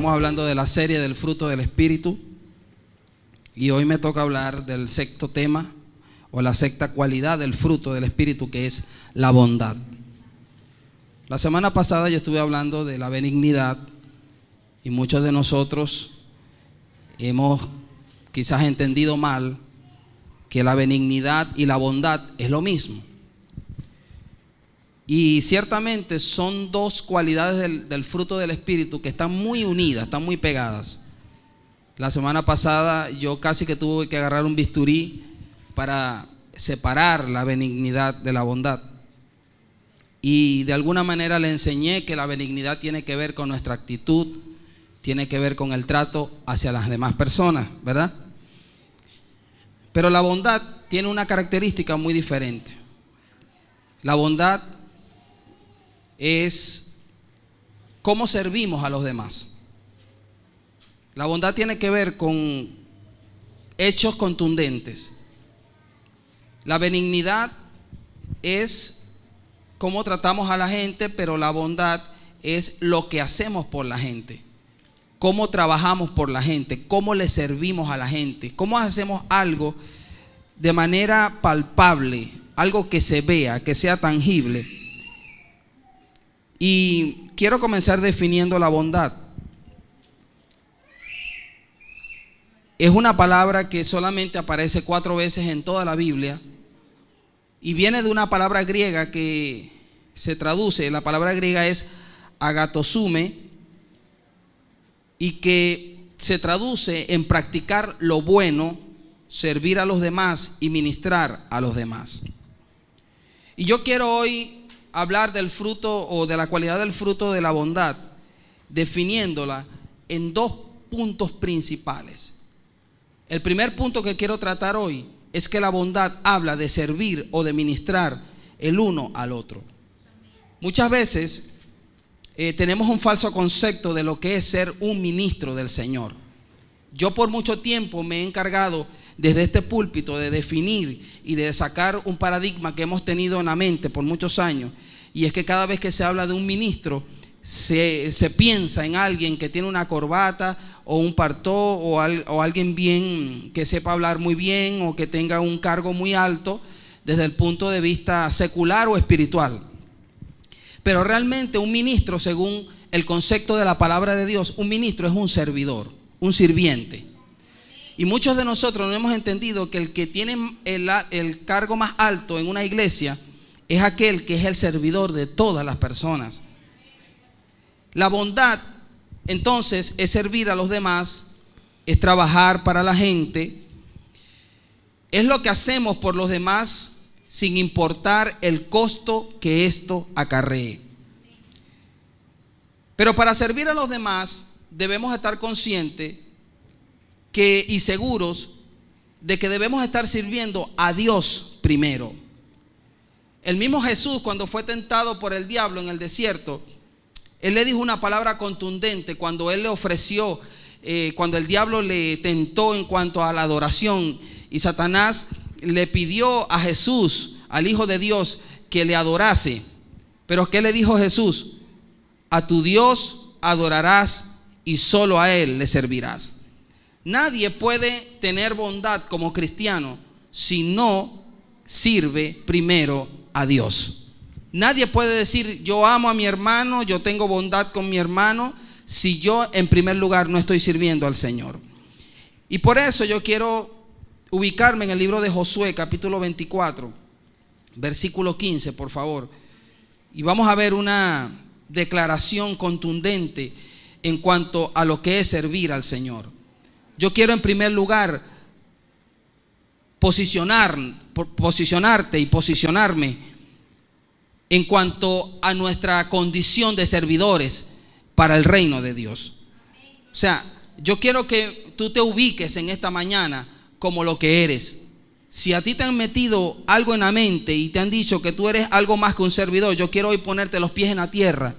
Estamos hablando de la serie del fruto del Espíritu y hoy me toca hablar del sexto tema o la sexta cualidad del fruto del Espíritu, que es la bondad. La semana pasada yo estuve hablando de la benignidad y muchos de nosotros hemos quizás entendido mal que la benignidad y la bondad es lo mismo. Y ciertamente son dos cualidades del fruto del Espíritu que están muy unidas, están muy pegadas. La semana pasada yo casi que tuve que agarrar un bisturí para separar la benignidad de la bondad. Y de alguna manera le enseñé que la benignidad tiene que ver con nuestra actitud, tiene que ver con el trato hacia las demás personas, ¿verdad? Pero la bondad tiene una característica muy diferente. La bondad es cómo servimos a los demás. La bondad tiene que ver con hechos contundentes. La benignidad es cómo tratamos a la gente, pero la bondad es lo que hacemos por la gente. Cómo trabajamos por la gente, cómo le servimos a la gente, cómo hacemos algo de manera palpable, algo que se vea, que sea tangible. Y quiero comenzar definiendo la bondad. Es una palabra que solamente aparece 4 veces en toda la Biblia y viene de una palabra griega que se traduce, la palabra griega es agatosune, y que se traduce en practicar lo bueno, servir a los demás y ministrar a los demás. Y yo quiero hoy hablar del fruto o de la cualidad del fruto de la bondad, definiéndola en 2 puntos principales. El primer punto que quiero tratar hoy es que la bondad habla de servir o de ministrar el uno al otro. Muchas veces tenemos un falso concepto de lo que es ser un ministro del Señor. Yo por mucho tiempo me he encargado desde este púlpito de definir y de sacar un paradigma que hemos tenido en la mente por muchos años, y es que cada vez que se habla de un ministro se piensa en alguien que tiene una corbata o un partó o alguien bien que sepa hablar muy bien o que tenga un cargo muy alto desde el punto de vista secular o espiritual. Pero realmente un ministro, según el concepto de la palabra de Dios, un ministro es un servidor, un sirviente. Y muchos de nosotros no hemos entendido que el que tiene el cargo más alto en una iglesia es aquel que es el servidor de todas las personas. La bondad, entonces, es servir a los demás, es trabajar para la gente, es lo que hacemos por los demás sin importar el costo que esto acarree. Pero para servir a los demás debemos estar conscientes y seguros de que debemos estar sirviendo a Dios primero. El mismo Jesús, cuando fue tentado por el diablo en el desierto, él le dijo una palabra contundente cuando él le ofreció, cuando el diablo le tentó en cuanto a la adoración, y Satanás le pidió a Jesús, al Hijo de Dios, que le adorase. Pero ¿qué le dijo Jesús? A tu Dios adorarás y solo a Él le servirás. Nadie puede tener bondad como cristiano si no sirve primero a Dios. Nadie puede decir yo amo a mi hermano, yo tengo bondad con mi hermano, si yo en primer lugar no estoy sirviendo al Señor. Y por eso yo quiero ubicarme en el libro de Josué, capítulo 24, versículo 15, por favor. Y vamos a ver una declaración contundente en cuanto a lo que es servir al Señor. Yo quiero en primer lugar posicionarte y posicionarme en cuanto a nuestra condición de servidores para el reino de Dios. O sea, yo quiero que tú te ubiques en esta mañana como lo que eres. Si a ti te han metido algo en la mente y te han dicho que tú eres algo más que un servidor, yo quiero hoy ponerte los pies en la tierra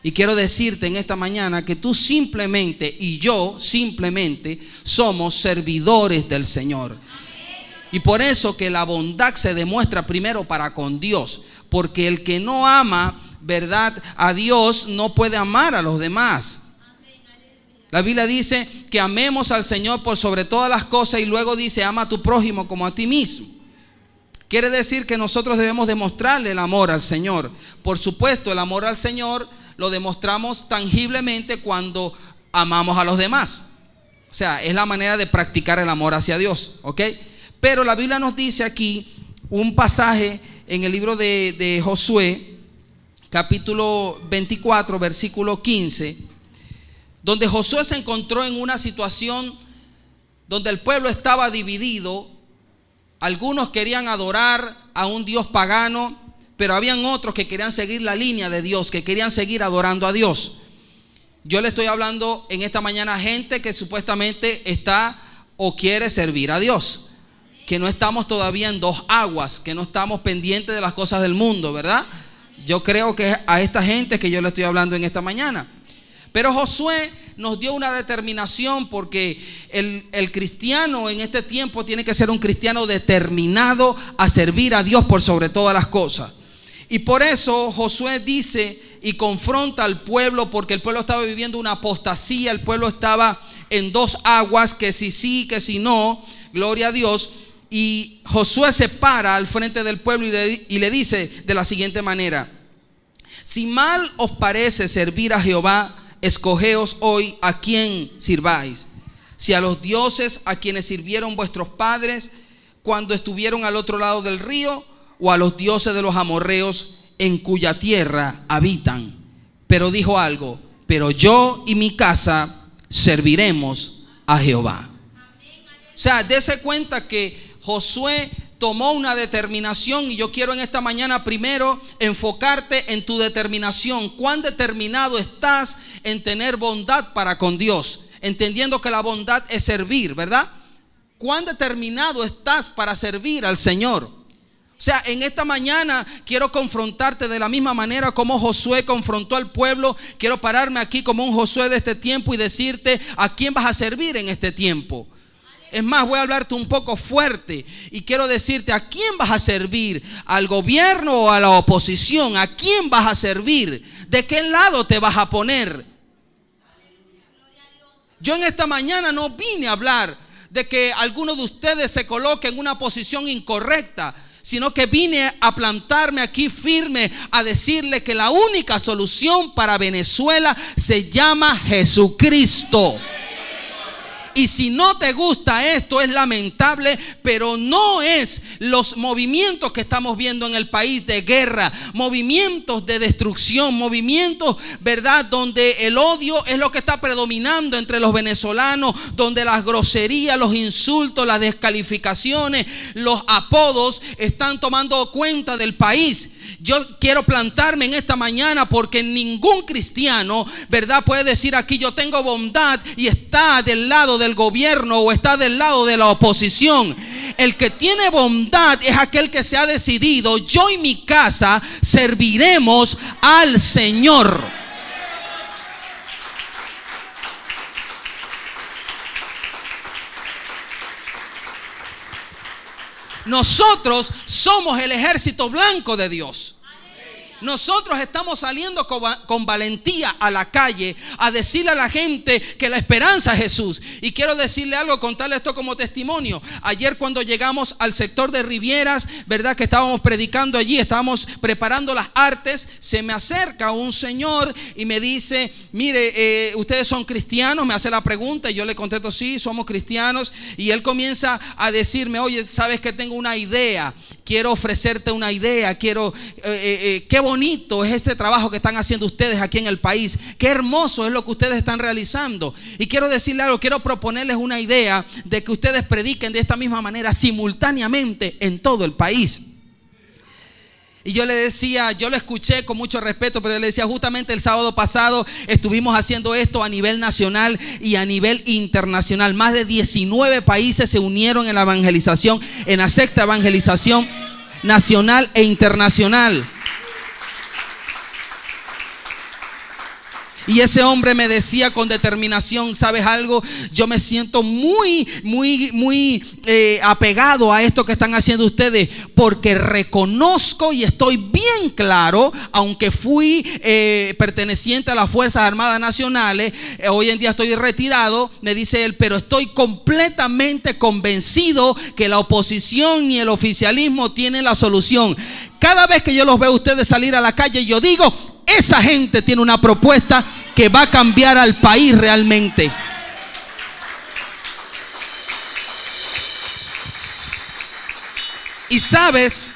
y quiero decirte en esta mañana que tú simplemente y yo simplemente somos servidores del Señor. Y por eso que la bondad se demuestra primero para con Dios, porque el que no ama, ¿verdad?, a Dios no puede amar a los demás. La Biblia dice que amemos al Señor por sobre todas las cosas y luego dice, ama a tu prójimo como a ti mismo. Quiere decir que nosotros debemos demostrarle el amor al Señor. Por supuesto, el amor al Señor lo demostramos tangiblemente cuando amamos a los demás. O sea, es la manera de practicar el amor hacia Dios, ¿ok? Pero la Biblia nos dice aquí un pasaje en el libro de Josué, capítulo 24, versículo 15, donde Josué se encontró en una situación donde el pueblo estaba dividido. Algunos querían adorar a un Dios pagano, pero habían otros que querían seguir la línea de Dios, que querían seguir adorando a Dios. Yo le estoy hablando en esta mañana a gente que supuestamente está o quiere servir a Dios, que no estamos todavía en dos aguas, que no estamos pendientes de las cosas del mundo, ¿verdad? Yo creo que a esta gente que yo le estoy hablando en esta mañana. Pero Josué nos dio una determinación, porque el cristiano en este tiempo tiene que ser un cristiano determinado a servir a Dios por sobre todas las cosas. Y por eso Josué dice y confronta al pueblo, porque el pueblo estaba viviendo una apostasía, el pueblo estaba en dos aguas, que si sí, que si no, gloria a Dios. Y Josué se para al frente del pueblo y le dice de la siguiente manera: si mal os parece servir a Jehová, escogeos hoy a quién sirváis, si a los dioses a quienes sirvieron vuestros padres cuando estuvieron al otro lado del río, o a los dioses de los amorreos en cuya tierra habitan. Pero dijo algo: pero yo y mi casa serviremos a Jehová. O sea, dése cuenta que Josué tomó una determinación, y yo quiero en esta mañana primero enfocarte en tu determinación. ¿Cuán determinado estás en tener bondad para con Dios? Entendiendo que la bondad es servir, ¿verdad? ¿Cuán determinado estás para servir al Señor? O sea, en esta mañana quiero confrontarte de la misma manera como Josué confrontó al pueblo. Quiero pararme aquí como un Josué de este tiempo y decirte a quién vas a servir en este tiempo. Es más, voy a hablarte un poco fuerte y quiero decirte a quién vas a servir, al gobierno o a la oposición. ¿A quién vas a servir? ¿De qué lado te vas a poner? Yo en esta mañana no vine a hablar de que alguno de ustedes se coloque en una posición incorrecta, sino que vine a plantarme aquí firme a decirle que la única solución para Venezuela se llama Jesucristo. Y si no te gusta esto, es lamentable, pero no es los movimientos que estamos viendo en el país de guerra, movimientos de destrucción, movimientos, ¿verdad?, donde el odio es lo que está predominando entre los venezolanos, donde las groserías, los insultos, las descalificaciones, los apodos están tomando cuenta del país. Yo quiero plantarme en esta mañana porque ningún cristiano, ¿verdad?, puede decir aquí yo tengo bondad y está del lado del gobierno o está del lado de la oposición. El que tiene bondad es aquel que se ha decidido: yo y mi casa serviremos al Señor. Nosotros somos el ejército blanco de Dios. Nosotros estamos saliendo con valentía a la calle a decirle a la gente que la esperanza es Jesús. Y quiero decirle algo, contarle esto como testimonio. Ayer cuando llegamos al sector de Rivieras, ¿verdad?, que estábamos predicando allí, estábamos preparando las artes, se me acerca un señor y me dice: mire, ¿ustedes son cristianos? Me hace la pregunta y yo le contesto: sí, somos cristianos. Y él comienza a decirme: oye, ¿sabes que tengo una idea? Quiero ofrecerte una idea, qué bonito es este trabajo que están haciendo ustedes aquí en el país, qué hermoso es lo que ustedes están realizando. Y quiero decirle algo, quiero proponerles una idea de que ustedes prediquen de esta misma manera simultáneamente en todo el país. Y yo le decía, yo lo escuché con mucho respeto, pero yo le decía: justamente el sábado pasado estuvimos haciendo esto a nivel nacional y a nivel internacional. Más de 19 países se unieron en la evangelización, en la sexta evangelización nacional e internacional. Y ese hombre me decía con determinación: ¿sabes algo? Yo me siento muy apegado a esto que están haciendo ustedes, porque reconozco y estoy bien claro, aunque fui perteneciente a las Fuerzas Armadas Nacionales, hoy en día estoy retirado, me dice él, pero estoy completamente convencido que la oposición ni el oficialismo tienen la solución. Cada vez que yo los veo a ustedes salir a la calle, yo digo: esa gente tiene una propuesta que va a cambiar al país realmente. Y sabes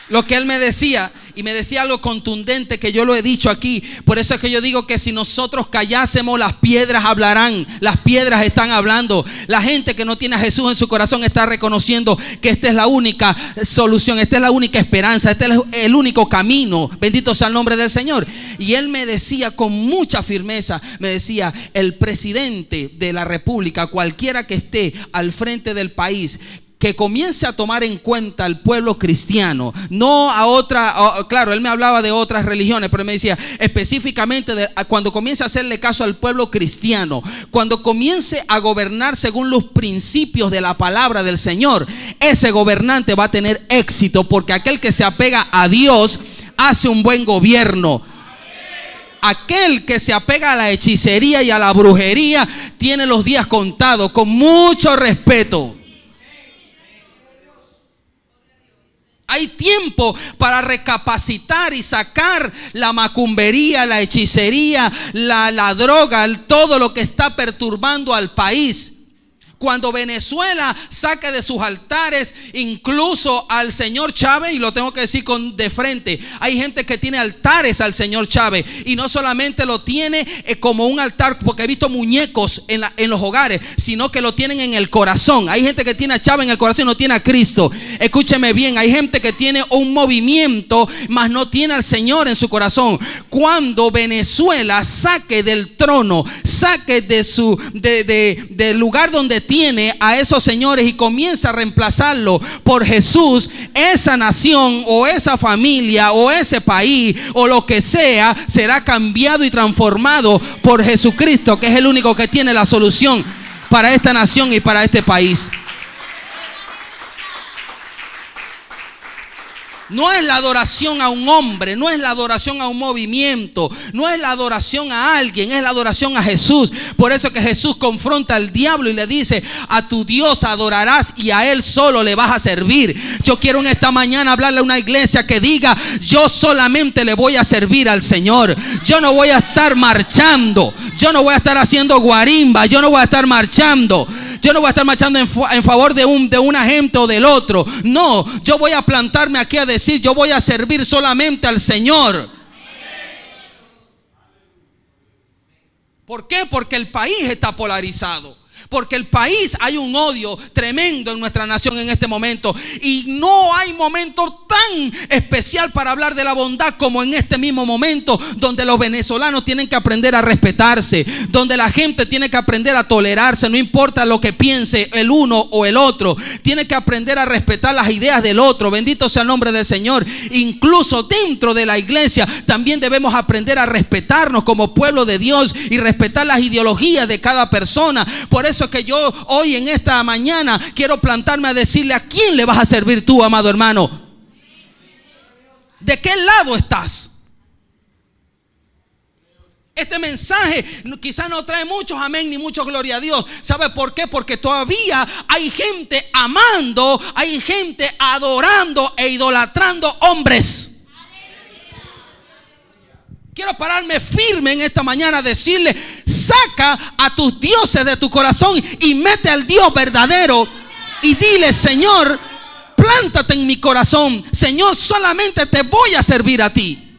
lo que él me decía, y me decía algo contundente que yo lo he dicho aquí. Por eso es que yo digo que si nosotros callásemos, las piedras hablarán. Las piedras están hablando. La gente que no tiene a Jesús en su corazón está reconociendo que esta es la única solución, esta es la única esperanza, este es el único camino. Bendito sea el nombre del Señor. Y él me decía con mucha firmeza, me decía: el presidente de la República, cualquiera que esté al frente del país, que comience a tomar en cuenta al pueblo cristiano, no a otra, claro, él me hablaba de otras religiones, pero me decía específicamente cuando comience a hacerle caso al pueblo cristiano, cuando comience a gobernar según los principios de la palabra del Señor, ese gobernante va a tener éxito, porque aquel que se apega a Dios hace un buen gobierno. Aquel que se apega a la hechicería y a la brujería tiene los días contados. Con mucho respeto. Hay tiempo para recapacitar y sacar la macumbería, la hechicería, la droga, todo lo que está perturbando al país. Cuando Venezuela saque de sus altares incluso al señor Chávez, y lo tengo que decir de frente, hay gente que tiene altares al señor Chávez, y no solamente lo tiene como un altar, porque he visto muñecos en los hogares, sino que lo tienen en el corazón. Hay gente que tiene a Chávez en el corazón y no tiene a Cristo. Escúcheme bien, hay gente que tiene un movimiento, mas no tiene al Señor en su corazón. Cuando Venezuela saque del trono, saque del lugar donde tiene a esos señores y comienza a reemplazarlo por Jesús, esa nación o esa familia o ese país o lo que sea será cambiado y transformado por Jesucristo, que es el único que tiene la solución para esta nación y para este país. No es la adoración a un hombre, no es la adoración a un movimiento, no es la adoración a alguien, es la adoración a Jesús. Por eso que Jesús confronta al diablo y le dice: a tu Dios adorarás y a Él solo le vas a servir. Yo quiero en esta mañana hablarle a una iglesia que diga: yo solamente le voy a servir al Señor. Yo no voy a estar marchando, yo no voy a estar haciendo guarimba, yo no voy a estar marchando. Yo no voy a estar marchando en favor de una gente o del otro. No, yo voy a plantarme aquí a decir: yo voy a servir solamente al Señor. ¿Por qué? Porque el país está polarizado. Porque el país, hay un odio tremendo en nuestra nación en este momento. Y no hay momento tan especial para hablar de la bondad como en este mismo momento, donde los venezolanos tienen que aprender a respetarse, donde la gente tiene que aprender a tolerarse, no importa lo que piense el uno o el otro. Tiene que aprender a respetar las ideas del otro. Bendito sea el nombre del Señor. Incluso dentro de la iglesia también debemos aprender a respetarnos como pueblo de Dios y respetar las ideologías de cada persona. Por eso es que yo hoy en esta mañana quiero plantarme a decirle: ¿a quién le vas a servir tú, amado hermano? ¿De qué lado estás? Este mensaje quizás no trae muchos amén ni muchos gloria a Dios. ¿Sabe por qué? Porque todavía hay gente amando, hay gente adorando e idolatrando hombres. Quiero pararme firme en esta mañana a decirle: saca a tus dioses de tu corazón y mete al Dios verdadero y dile: Señor, plántate en mi corazón. Señor, solamente te voy a servir a ti.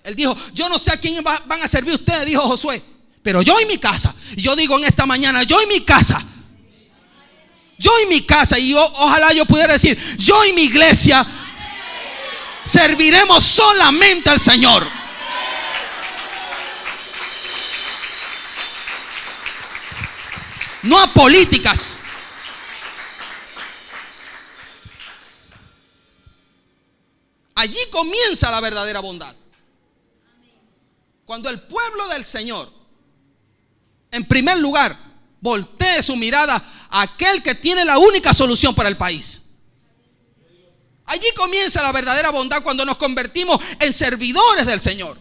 Él dijo: yo no sé a quién van a servir ustedes, dijo Josué, pero yo y mi casa. Y yo digo en esta mañana: yo y mi casa. Yo y mi casa. Y ojalá yo pudiera decir: yo y mi iglesia serviremos solamente al Señor. No a políticas. Allí comienza la verdadera bondad. Cuando el pueblo del Señor, en primer lugar, voltee su mirada a aquel que tiene la única solución para el país. Allí comienza la verdadera bondad, cuando nos convertimos en servidores del Señor.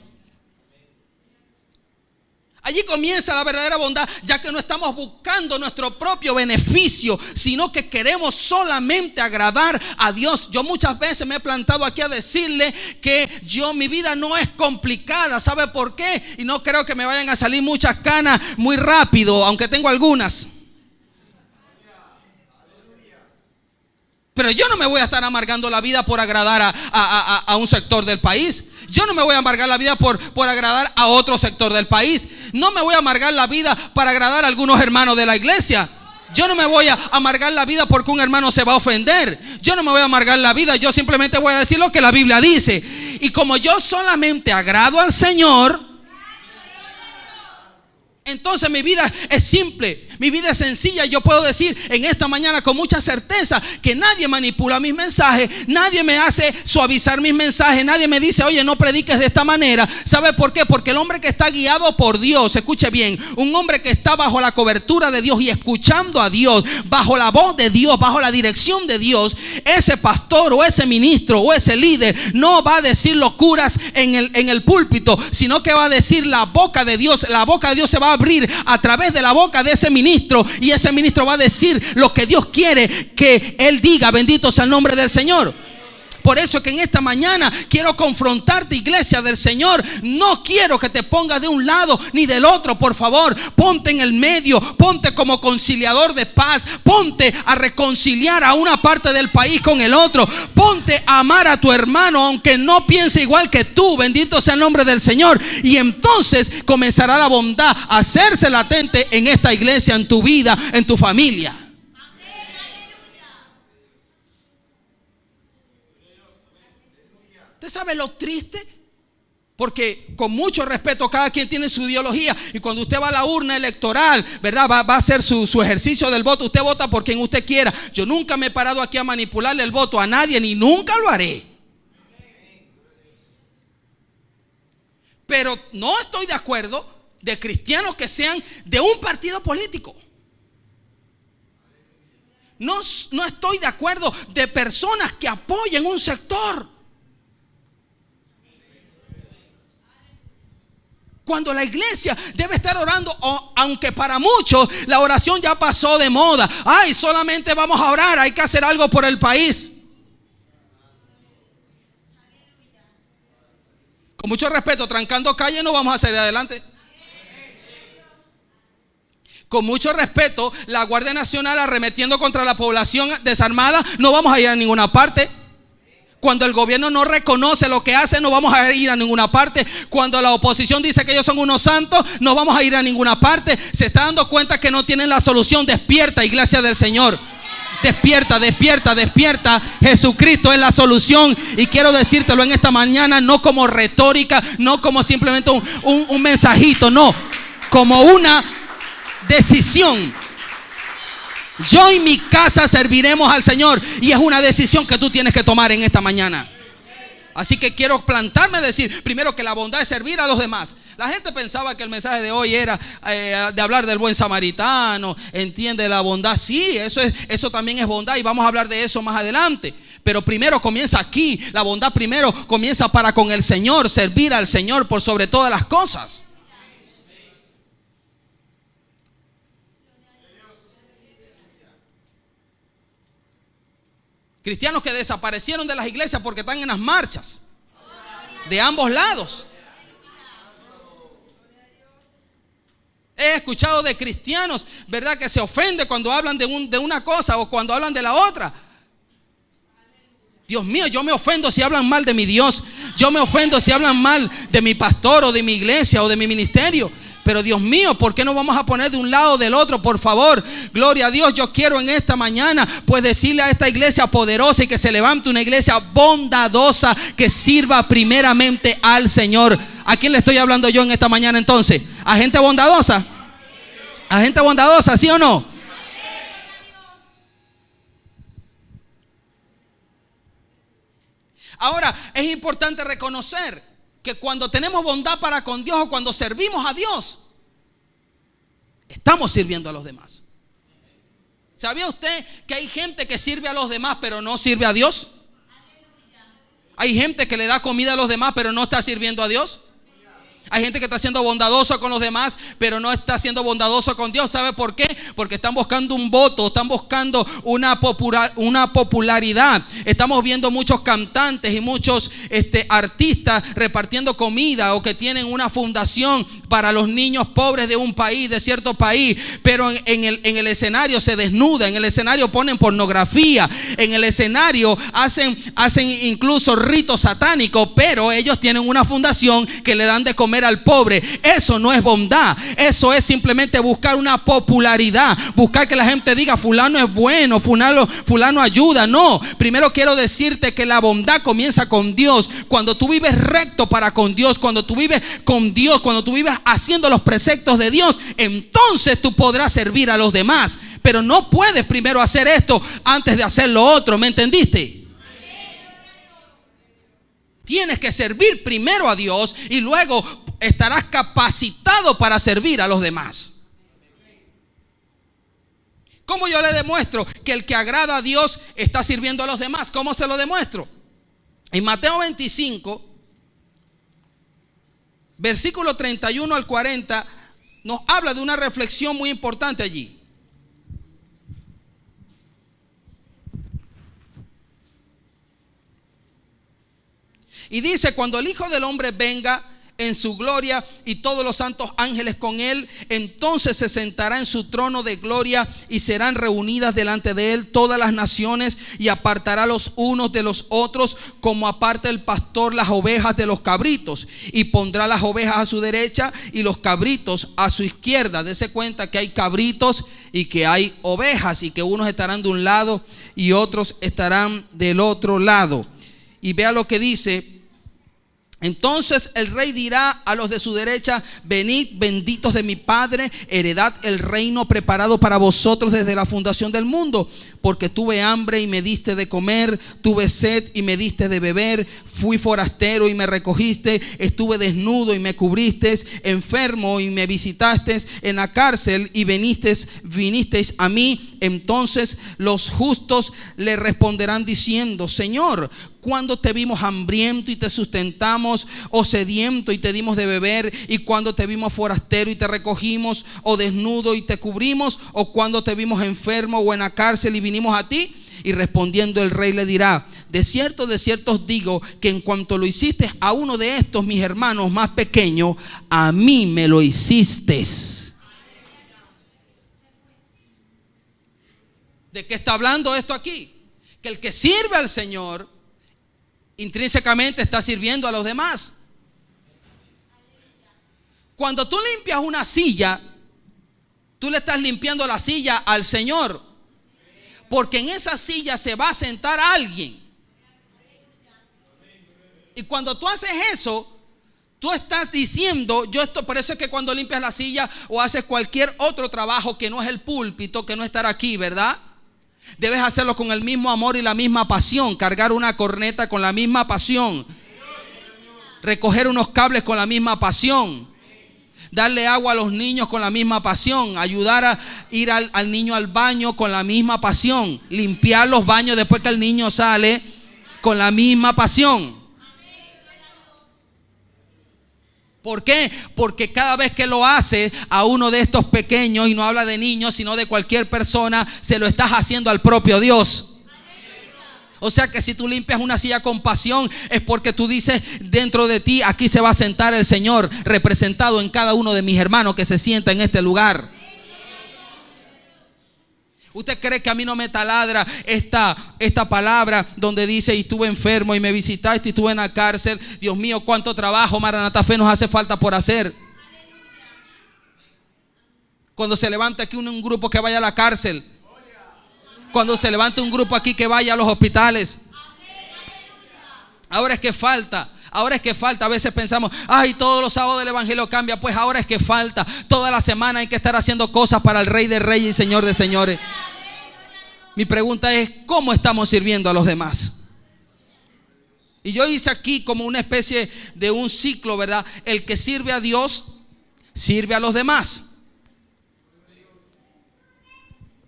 Allí comienza la verdadera bondad, ya que no estamos buscando nuestro propio beneficio, sino que queremos solamente agradar a Dios. Yo muchas veces me he plantado aquí a decirle que mi vida no es complicada. ¿Sabe por qué? Y no creo que me vayan a salir muchas canas muy rápido, aunque tengo algunas. Pero yo no me voy a estar amargando la vida por agradar a un sector del país. Yo no me voy a amargar la vida por agradar a otro sector del país. No me voy a amargar la vida para agradar a algunos hermanos de la iglesia. Yo no me voy a amargar la vida porque un hermano se va a ofender. Yo no me voy a amargar la vida. Yo simplemente voy a decir lo que la Biblia dice. Y como yo solamente agrado al Señor, entonces mi vida es simple, mi vida es sencilla. Yo puedo decir en esta mañana con mucha certeza que nadie manipula mis mensajes, nadie me hace suavizar mis mensajes, nadie me dice, oye, no prediques de esta manera. ¿Sabe por qué? Porque el hombre que está guiado por Dios, escuche bien, un hombre que está bajo la cobertura de Dios y escuchando a Dios, bajo la voz de Dios, bajo la dirección de Dios, ese pastor o ese ministro o ese líder no va a decir locuras en el púlpito, sino que va a decir la boca de Dios. La boca de Dios se va a abrir a través de la boca de ese ministro, y ese ministro va a decir lo que Dios quiere que él diga. Bendito sea el nombre del Señor. Por eso que en esta mañana quiero confrontarte, iglesia del Señor. No quiero que te pongas de un lado ni del otro. Por favor, ponte en el medio, ponte como conciliador de paz, ponte a reconciliar a una parte del país con el otro, ponte a amar a tu hermano aunque no piense igual que tú. Bendito sea el nombre del Señor. Y entonces comenzará la bondad a hacerse latente en esta iglesia, en tu vida, en tu familia. ¿Usted sabe lo triste? Porque con mucho respeto, cada quien tiene su ideología, y cuando usted va a la urna electoral, ¿verdad? Va a hacer su ejercicio del voto. Usted vota por quien usted quiera. Yo nunca me he parado aquí a manipularle el voto a nadie, ni nunca lo haré. Pero no estoy de acuerdo de cristianos que sean de un partido político. No estoy de acuerdo de personas que apoyen un sector. Cuando la iglesia debe estar orando, aunque para muchos la oración ya pasó de moda. Ay, solamente vamos a orar, hay que hacer algo por el país. Con mucho respeto, trancando calle no vamos a salir adelante. Con mucho respeto, la Guardia Nacional arremetiendo contra la población desarmada, no vamos a ir a ninguna parte. Cuando el gobierno no reconoce lo que hace, no vamos a ir a ninguna parte. Cuando la oposición dice que ellos son unos santos, no vamos a ir a ninguna parte. Se está dando cuenta que no tienen la solución. Despierta, iglesia del Señor. Despierta, despierta, despierta. Jesucristo es la solución. Y quiero decírtelo en esta mañana, no como retórica, no como simplemente un mensajito, no, como una decisión. Yo y mi casa serviremos al Señor, y es una decisión que tú tienes que tomar en esta mañana. Así que quiero plantarme a decir primero que la bondad es servir a los demás. La gente pensaba que el mensaje de hoy era de hablar del buen samaritano, entiende la bondad. Sí, eso también es bondad, y vamos a hablar de eso más adelante. Pero primero comienza aquí. La bondad primero comienza para con el Señor, servir al Señor por sobre todas las cosas. Cristianos que desaparecieron de las iglesias porque están en las marchas de ambos lados. He escuchado de cristianos, ¿verdad?, que se ofenden cuando hablan de una cosa o cuando hablan de la otra. Dios mío, yo me ofendo si hablan mal de mi Dios. Yo me ofendo si hablan mal de mi pastor o de mi iglesia o de mi ministerio. Pero Dios mío, ¿por qué no vamos a poner de un lado o del otro? Por favor, gloria a Dios. Yo quiero en esta mañana pues decirle a esta iglesia poderosa, y que se levante una iglesia bondadosa que sirva primeramente al Señor. ¿A quién le estoy hablando yo en esta mañana entonces? ¿A gente bondadosa? ¿A gente bondadosa, sí o no? Ahora, es importante reconocer que cuando tenemos bondad para con Dios o cuando servimos a Dios, estamos sirviendo a los demás. ¿Sabía usted que hay gente que sirve a los demás pero no sirve a Dios? Hay gente que le da comida a los demás pero no está sirviendo a Dios. Hay gente que está siendo bondadosa con los demás, pero no está siendo bondadosa con Dios. ¿Sabe por qué? Porque están buscando un voto, están buscando una popularidad. Estamos viendo muchos cantantes y muchos artistas repartiendo comida o que tienen una fundación para los niños pobres de un país, de cierto país, pero en el escenario se desnuda, en el escenario ponen pornografía, en el escenario hacen incluso ritos satánicos, pero ellos tienen una fundación que le dan de comer al pobre. Eso no es bondad, eso es simplemente buscar una popularidad, buscar que la gente diga fulano es bueno, fulano ayuda. No, primero quiero decirte que la bondad comienza con Dios. Cuando tú vives recto para con Dios, cuando tú vives con Dios, cuando tú vives haciendo los preceptos de Dios, entonces tú podrás servir a los demás. Pero no puedes primero hacer esto antes de hacer lo otro, ¿me entendiste? Tienes que servir primero a Dios y luego estarás capacitado para servir a los demás. ¿Cómo yo le demuestro que el que agrada a Dios está sirviendo a los demás? ¿Cómo se lo demuestro? En Mateo 25, versículo 31 al 40, nos habla de una reflexión muy importante allí. Y dice: cuando el Hijo del Hombre venga en su gloria y todos los santos ángeles con él, entonces se sentará en su trono de gloria y serán reunidas delante de él todas las naciones, y apartará los unos de los otros como aparta el pastor las ovejas de los cabritos, y pondrá las ovejas a su derecha y los cabritos a su izquierda. Dese cuenta que hay cabritos y que hay ovejas, y que unos estarán de un lado y otros estarán del otro lado. Y vea lo que dice: entonces el rey dirá a los de su derecha: venid, benditos de mi Padre, heredad el reino preparado para vosotros desde la fundación del mundo. Porque tuve hambre y me diste de comer, tuve sed y me diste de beber, fui forastero y me recogiste, estuve desnudo y me cubriste, enfermo y me visitaste, en la cárcel y vinisteis a mí. Entonces los justos le responderán diciendo: Señor, ¿cuándo te vimos hambriento y te sustentamos, o sediento y te dimos de beber? ¿Y cuándo te vimos forastero y te recogimos, o desnudo y te cubrimos? ¿O cuándo te vimos enfermo o en la cárcel y vinimos a ti? Y respondiendo el rey le dirá: de cierto os digo que en cuanto lo hiciste a uno de estos mis hermanos más pequeños, a mí me lo hiciste. ¿De qué está hablando esto aquí? Que el que sirve al Señor intrínsecamente está sirviendo a los demás. Cuando tú limpias una silla, tú le estás limpiando la silla al Señor, porque en esa silla se va a sentar alguien. Y cuando tú haces eso, tú estás diciendo, por eso es que cuando limpias la silla o haces cualquier otro trabajo que no es el púlpito, que no es estar aquí, ¿verdad? Debes hacerlo con el mismo amor y la misma pasión. Cargar una corneta con la misma pasión, recoger unos cables con la misma pasión, darle agua a los niños con la misma pasión, ayudar a ir al niño al baño con la misma pasión, limpiar los baños después que el niño sale con la misma pasión. ¿Por qué? Porque cada vez que lo haces a uno de estos pequeños, y no habla de niños sino de cualquier persona, se lo estás haciendo al propio Dios. O sea que si tú limpias una silla con pasión, es porque tú dices dentro de ti: aquí se va a sentar el Señor, representado en cada uno de mis hermanos que se sienta en este lugar. ¿Usted cree que a mí no me taladra esta palabra donde dice: y estuve enfermo y me visitaste, y estuve en la cárcel? Dios mío, cuánto trabajo, Maranata Fe, nos hace falta por hacer. Cuando se levanta aquí un grupo que vaya a la cárcel, cuando se levanta un grupo aquí que vaya a los hospitales. Ahora es que falta. A veces pensamos: ay, todos los sábados el evangelio cambia. Pues ahora es que falta. Toda la semana hay que estar haciendo cosas para el Rey de Reyes y Señor de Señores. Mi pregunta es: ¿cómo estamos sirviendo a los demás? Y yo hice aquí como una especie de un ciclo, ¿verdad? El que sirve a Dios, sirve a los demás.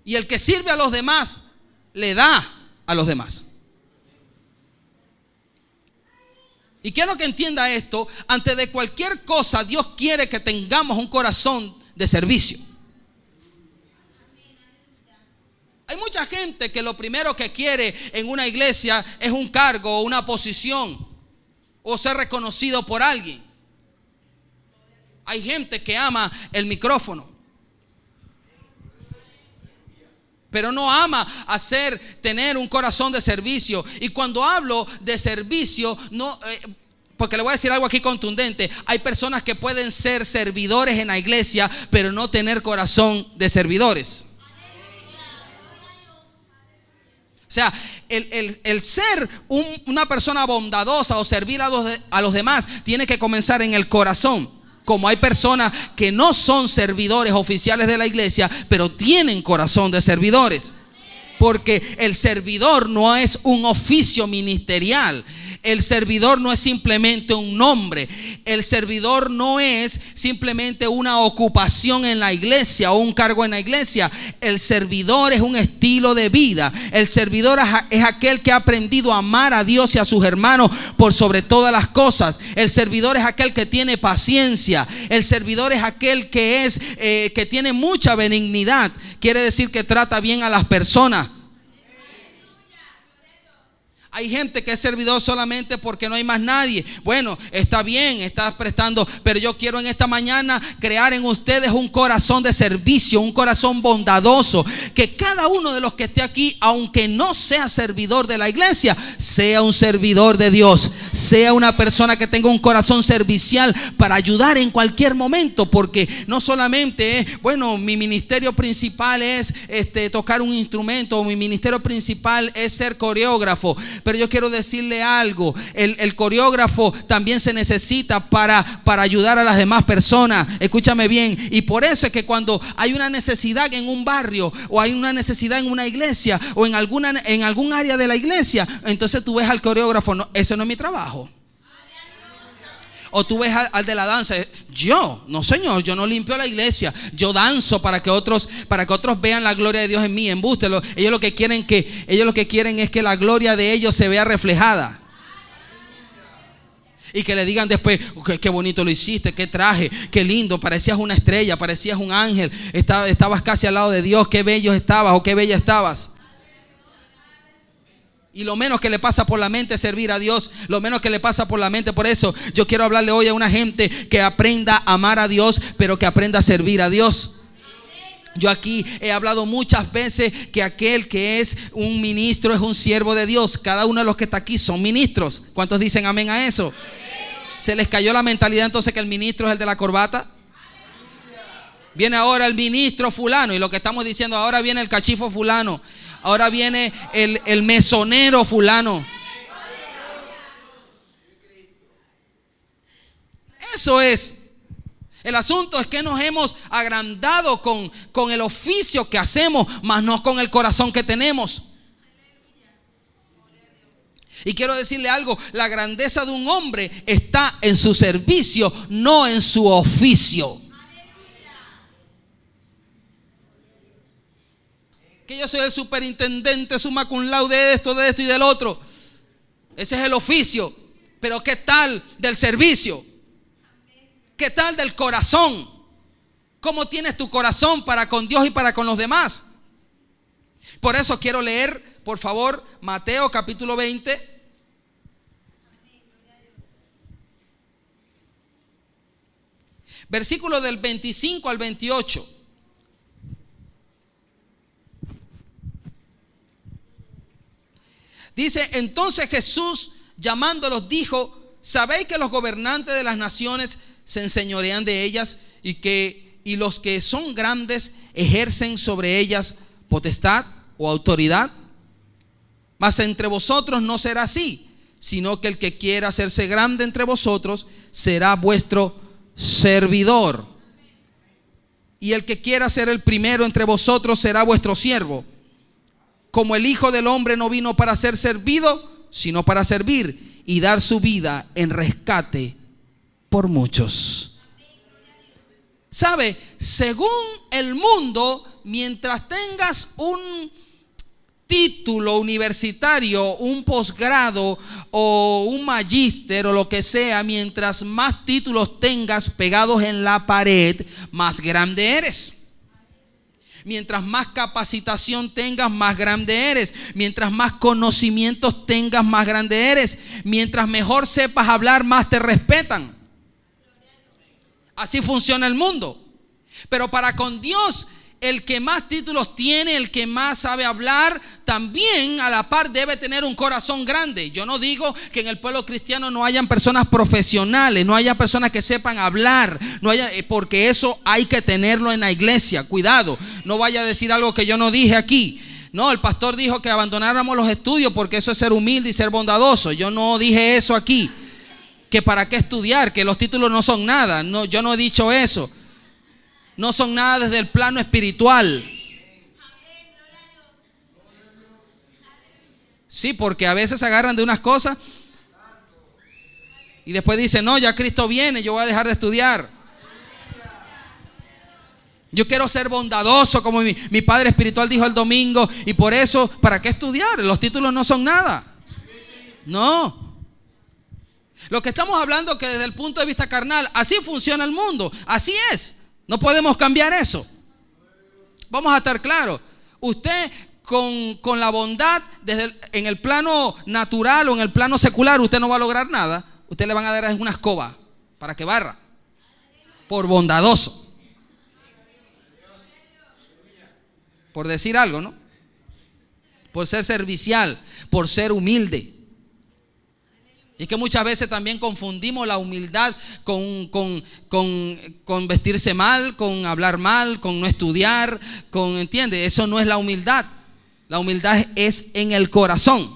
Y el que sirve a los demás, le da a los demás. Y quiero que entienda esto. Antes de cualquier cosa, Dios quiere que tengamos un corazón de servicio. Hay mucha gente que lo primero que quiere en una iglesia es un cargo o una posición o ser reconocido por alguien. Hay gente que ama el micrófono, pero no ama tener un corazón de servicio. Y cuando hablo de servicio, no, porque le voy a decir algo aquí contundente. Hay personas que pueden ser servidores en la iglesia, pero no tener corazón de servidores. O sea, el ser una persona bondadosa o servir a los demás tiene que comenzar en el corazón. Como hay personas que no son servidores oficiales de la iglesia, pero tienen corazón de servidores. Porque el servidor no es un oficio ministerial. El servidor no es simplemente un nombre. El servidor no es simplemente una ocupación en la iglesia o un cargo en la iglesia. El servidor es un estilo de vida. El servidor es aquel que ha aprendido a amar a Dios y a sus hermanos por sobre todas las cosas. El servidor es aquel que tiene paciencia. El servidor es aquel que tiene mucha benignidad. Quiere decir que trata bien a las personas. Hay gente que es servidor solamente porque no hay más nadie. Bueno, está bien, estás prestando, pero yo quiero en esta mañana crear en ustedes un corazón de servicio, un corazón bondadoso. Que cada uno de los que esté aquí, aunque no sea servidor de la iglesia, sea un servidor de Dios. Sea una persona que tenga un corazón servicial para ayudar en cualquier momento. Porque no solamente es, bueno, mi ministerio principal es tocar un instrumento, o mi ministerio principal es ser coreógrafo. Pero yo quiero decirle algo, el coreógrafo también se necesita para ayudar a las demás personas. Escúchame bien. Y por eso es que cuando hay una necesidad en un barrio, o hay una necesidad en una iglesia, o en algún área de la iglesia, entonces tú ves al coreógrafo. No, eso no es mi trabajo. O tú ves al de la danza. No, señor, yo no limpio la iglesia. Yo danzo para que otros vean la gloria de Dios en mí. Embuste. Ellos lo que quieren es que la gloria de ellos se vea reflejada. Y que le digan después, qué bonito lo hiciste, qué traje, qué lindo, parecías una estrella, parecías un ángel, estabas casi al lado de Dios, qué bello estabas o qué bella estabas. Y lo menos que le pasa por la mente es servir a Dios. Lo menos que le pasa por la mente. Por eso yo quiero hablarle hoy a una gente que aprenda a amar a Dios, pero que aprenda a servir a Dios. Yo aquí he hablado muchas veces que aquel que es un ministro es un siervo de Dios. Cada uno de los que está aquí son ministros. ¿Cuántos dicen amén a eso? Amén. ¿Se les cayó la mentalidad entonces que el ministro es el de la corbata? Viene ahora el ministro fulano, y lo que estamos diciendo, ahora viene el cachifo fulano, ahora viene el mesonero fulano. Eso es. El asunto es que nos hemos agrandado con el oficio que hacemos, mas no con el corazón que tenemos. Y quiero decirle algo, la grandeza de un hombre está en su servicio, no en su oficio. Que yo soy el superintendente, summa cum laude de esto y del otro. Ese es el oficio. Pero ¿qué tal del servicio? ¿Qué tal del corazón? ¿Cómo tienes tu corazón para con Dios y para con los demás? Por eso quiero leer, por favor, Mateo capítulo 20. Versículo del 25 al 28. Dice, entonces Jesús llamándolos dijo, ¿sabéis que los gobernantes de las naciones se enseñorean de ellas y los que son grandes ejercen sobre ellas potestad o autoridad? Mas entre vosotros no será así, sino que el que quiera hacerse grande entre vosotros será vuestro servidor. Y el que quiera ser el primero entre vosotros será vuestro siervo. Como el Hijo del Hombre no vino para ser servido, sino para servir y dar su vida en rescate por muchos. ¿Sabe? Según el mundo, mientras tengas un título universitario, un posgrado o un magíster o lo que sea, mientras más títulos tengas pegados en la pared, más grande eres. Mientras más capacitación tengas, más grande eres. Mientras más conocimientos tengas, más grande eres. Mientras mejor sepas hablar, más te respetan. Así funciona el mundo. Pero para con Dios, el que más títulos tiene, el que más sabe hablar, también a la par debe tener un corazón grande. Yo no digo que en el pueblo cristiano no hayan personas profesionales, no haya personas que sepan hablar, no haya, porque eso hay que tenerlo en la iglesia. Cuidado, no vaya a decir algo que yo no dije aquí. No, el pastor dijo que abandonáramos los estudios porque eso es ser humilde y ser bondadoso. Yo no dije eso aquí. Que para qué estudiar, que los títulos no son nada. No, yo no he dicho eso. No son nada desde el plano espiritual. Sí, porque a veces se agarran de unas cosas y después dicen, no, ya Cristo viene, yo voy a dejar de estudiar. Yo quiero ser bondadoso, como mi padre espiritual dijo el domingo, y por eso, ¿para qué estudiar? Los títulos no son nada. No. Lo que estamos hablando que desde el punto de vista carnal, así funciona el mundo, así es. No podemos cambiar eso. Vamos a estar claros. Usted con la bondad en el plano natural o en el plano secular, usted no va a lograr nada. Usted le van a dar una escoba para que barra. Por bondadoso. Por decir algo, ¿no? Por ser servicial, por ser humilde. Y es que muchas veces también confundimos la humildad con vestirse mal, con hablar mal, con no estudiar, ¿entiende? Eso no es la humildad. La humildad es en el corazón.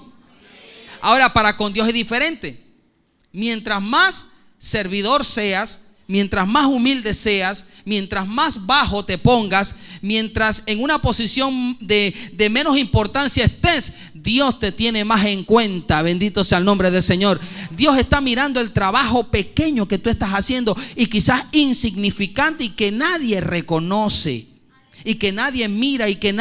Ahora, para con Dios es diferente. Mientras más servidor seas, mientras más humilde seas, mientras más bajo te pongas, mientras en una posición de menos importancia estés, Dios te tiene más en cuenta. Bendito sea el nombre del Señor. Dios está mirando el trabajo pequeño que tú estás haciendo y quizás insignificante y que nadie reconoce. Y que nadie mira y que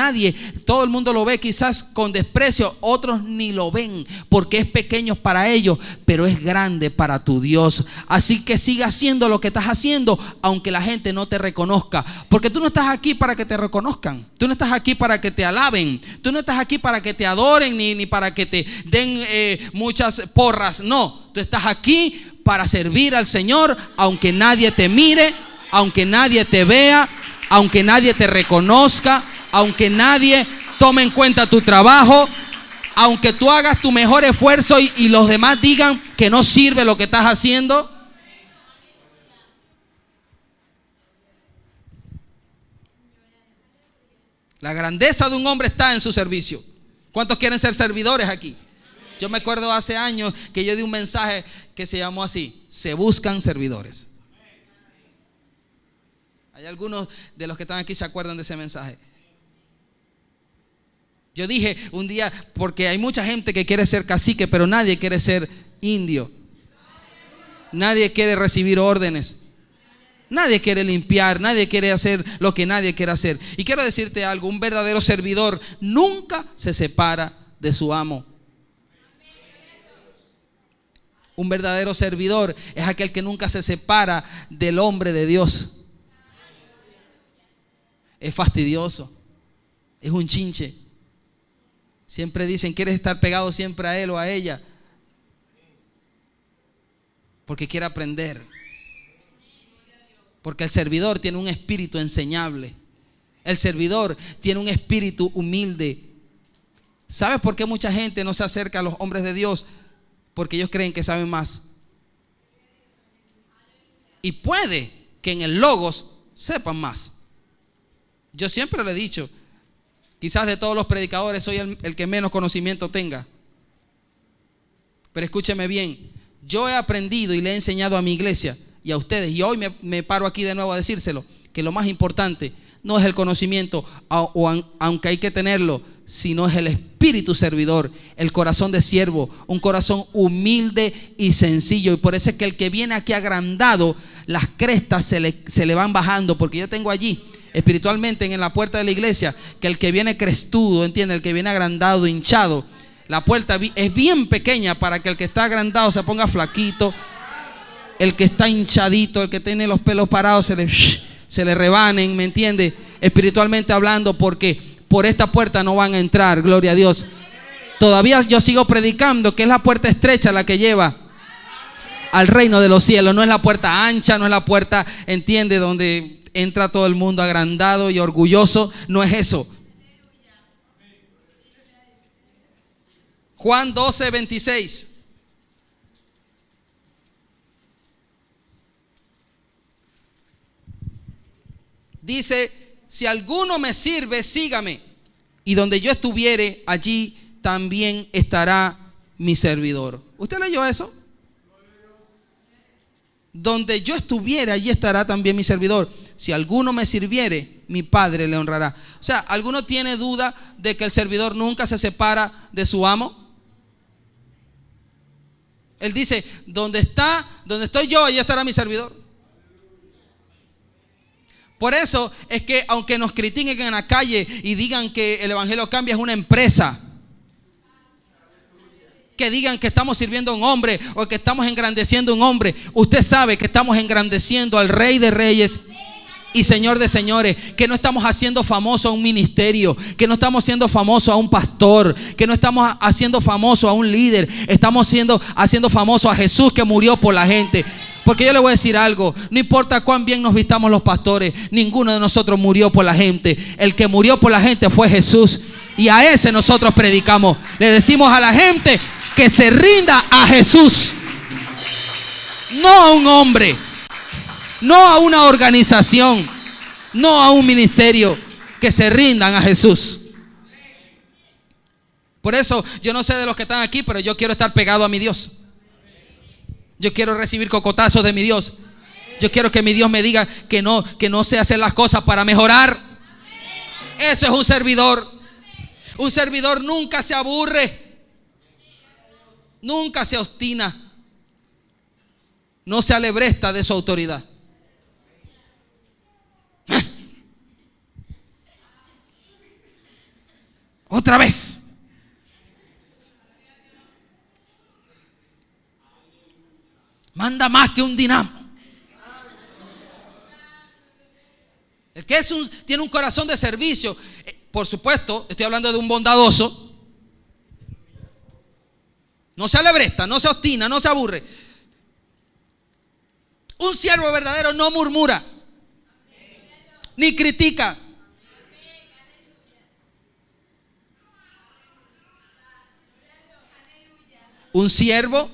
todo el mundo lo ve quizás con desprecio, otros ni lo ven porque es pequeño para ellos, pero es grande para tu Dios. Así que sigue haciendo lo que estás haciendo, aunque la gente no te reconozca, porque tú no estás aquí para que te reconozcan, tú no estás aquí para que te alaben, tú no estás aquí para que te adoren ni para que te den muchas porras. No, tú estás aquí para servir al Señor, aunque nadie te mire, aunque nadie te vea, aunque nadie te reconozca, aunque nadie tome en cuenta tu trabajo, aunque tú hagas tu mejor esfuerzo y los demás digan que no sirve lo que estás haciendo. La grandeza de un hombre está en su servicio. ¿Cuántos quieren ser servidores aquí? Yo me acuerdo hace años que yo di un mensaje que se llamó así: se buscan servidores. Hay algunos de los que están aquí se acuerdan de ese mensaje. Yo dije un día, porque hay mucha gente que quiere ser cacique, pero nadie quiere ser indio. Nadie quiere recibir órdenes. Nadie quiere limpiar, nadie quiere hacer lo que nadie quiere hacer. Y quiero decirte algo: un verdadero servidor nunca se separa de su amo. Un verdadero servidor es aquel que nunca se separa del hombre de Dios. Es fastidioso, es un chinche. Siempre dicen, ¿quieres estar pegado siempre a él o a ella? Porque quiere aprender. Porque el servidor tiene un espíritu enseñable. El servidor tiene un espíritu humilde. ¿Sabes por qué mucha gente no se acerca a los hombres de Dios? Porque ellos creen que saben más. Y puede que en el Logos sepan más. Yo siempre le he dicho, quizás de todos los predicadores soy el que menos conocimiento tenga. Pero escúcheme bien, yo he aprendido y le he enseñado a mi iglesia y a ustedes, y hoy me paro aquí de nuevo a decírselo, que lo más importante no es el conocimiento, aunque hay que tenerlo, sino es el espíritu servidor, el corazón de siervo, un corazón humilde y sencillo. Y por eso es que el que viene aquí agrandado, las crestas se le van bajando, porque yo tengo allí espiritualmente en la puerta de la iglesia que el que viene crestudo, ¿entiende? El que viene agrandado, hinchado, la puerta es bien pequeña para que el que está agrandado se ponga flaquito, el que está hinchadito, el que tiene los pelos parados se le rebanen, ¿me entiende? Espiritualmente hablando, porque por esta puerta no van a entrar, gloria a Dios. Todavía yo sigo predicando que es la puerta estrecha la que lleva al reino de los cielos. No es la puerta ancha, no es la puerta, entiende, donde entra todo el mundo agrandado y orgulloso. No es eso. Juan 12:26. Dice: si alguno me sirve, sígame, y donde yo estuviere, allí también estará mi servidor. ¿Usted leyó eso? Donde yo estuviere, allí estará también mi servidor. Si alguno me sirviere, mi Padre le honrará. O sea, ¿alguno tiene duda de que el servidor nunca se separa de su amo? Él dice: donde estoy yo, allí estará mi servidor. Por eso es que aunque nos critiquen en la calle y digan que el evangelio cambia es una empresa, que digan que estamos sirviendo a un hombre o que estamos engrandeciendo a un hombre, usted sabe que estamos engrandeciendo al Rey de Reyes y Señor de señores, que no estamos haciendo famoso a un ministerio, que no estamos haciendo famoso a un pastor, que no estamos haciendo famoso a un líder, estamos haciendo famoso a Jesús, que murió por la gente. Porque yo le voy a decir algo: no importa cuán bien nos vistamos los pastores, ninguno de nosotros murió por la gente. El que murió por la gente fue Jesús, y a ese nosotros predicamos. Le decimos a la gente que se rinda a Jesús, no a un hombre, no a una organización, no a un ministerio, que se rindan a Jesús. Por eso yo no sé de los que están aquí, pero yo quiero estar pegado a mi Dios. Yo quiero recibir cocotazos de mi Dios. Yo quiero que mi Dios me diga que no sé hacer las cosas para mejorar. Eso es un servidor. Un servidor nunca se aburre, nunca se obstina, no se alebresta de su autoridad. Otra vez. Manda más que un dinamo. El que tiene un corazón de servicio, por supuesto, estoy hablando de un bondadoso. No se alebresta, no se obstina, no se aburre. Un siervo verdadero no murmura, ni critica. Un siervo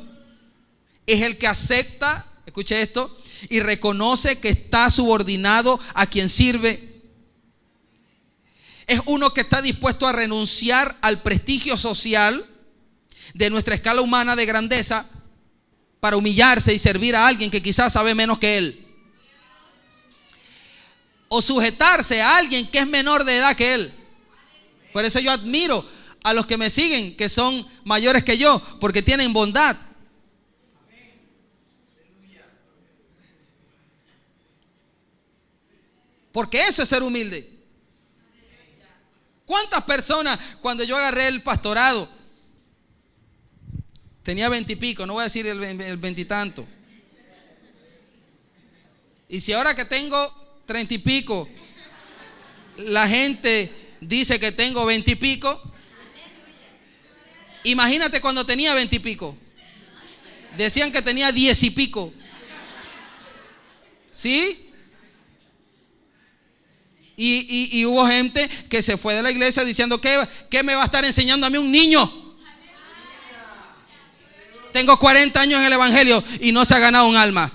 es el que acepta, escuche esto, y reconoce que está subordinado a quien sirve. Es uno que está dispuesto a renunciar al prestigio social de nuestra escala humana de grandeza para humillarse y servir a alguien que quizás sabe menos que él, o sujetarse a alguien que es menor de edad que él. Por eso yo admiro a los que me siguen, que son mayores que yo, porque tienen bondad. Porque eso es ser humilde. ¿Cuántas personas, cuando yo agarré el pastorado, tenía 20 y pico, no voy a decir el 20 y tanto, y si ahora que tengo 30 y pico, la gente dice que tengo 20 y pico, imagínate cuando tenía 20 y pico, decían que tenía 10 y pico. ¿Sí? Y hubo gente que se fue de la iglesia diciendo ¿qué me va a estar enseñando a mí un niño? Tengo 40 años en el evangelio y no se ha ganado un alma.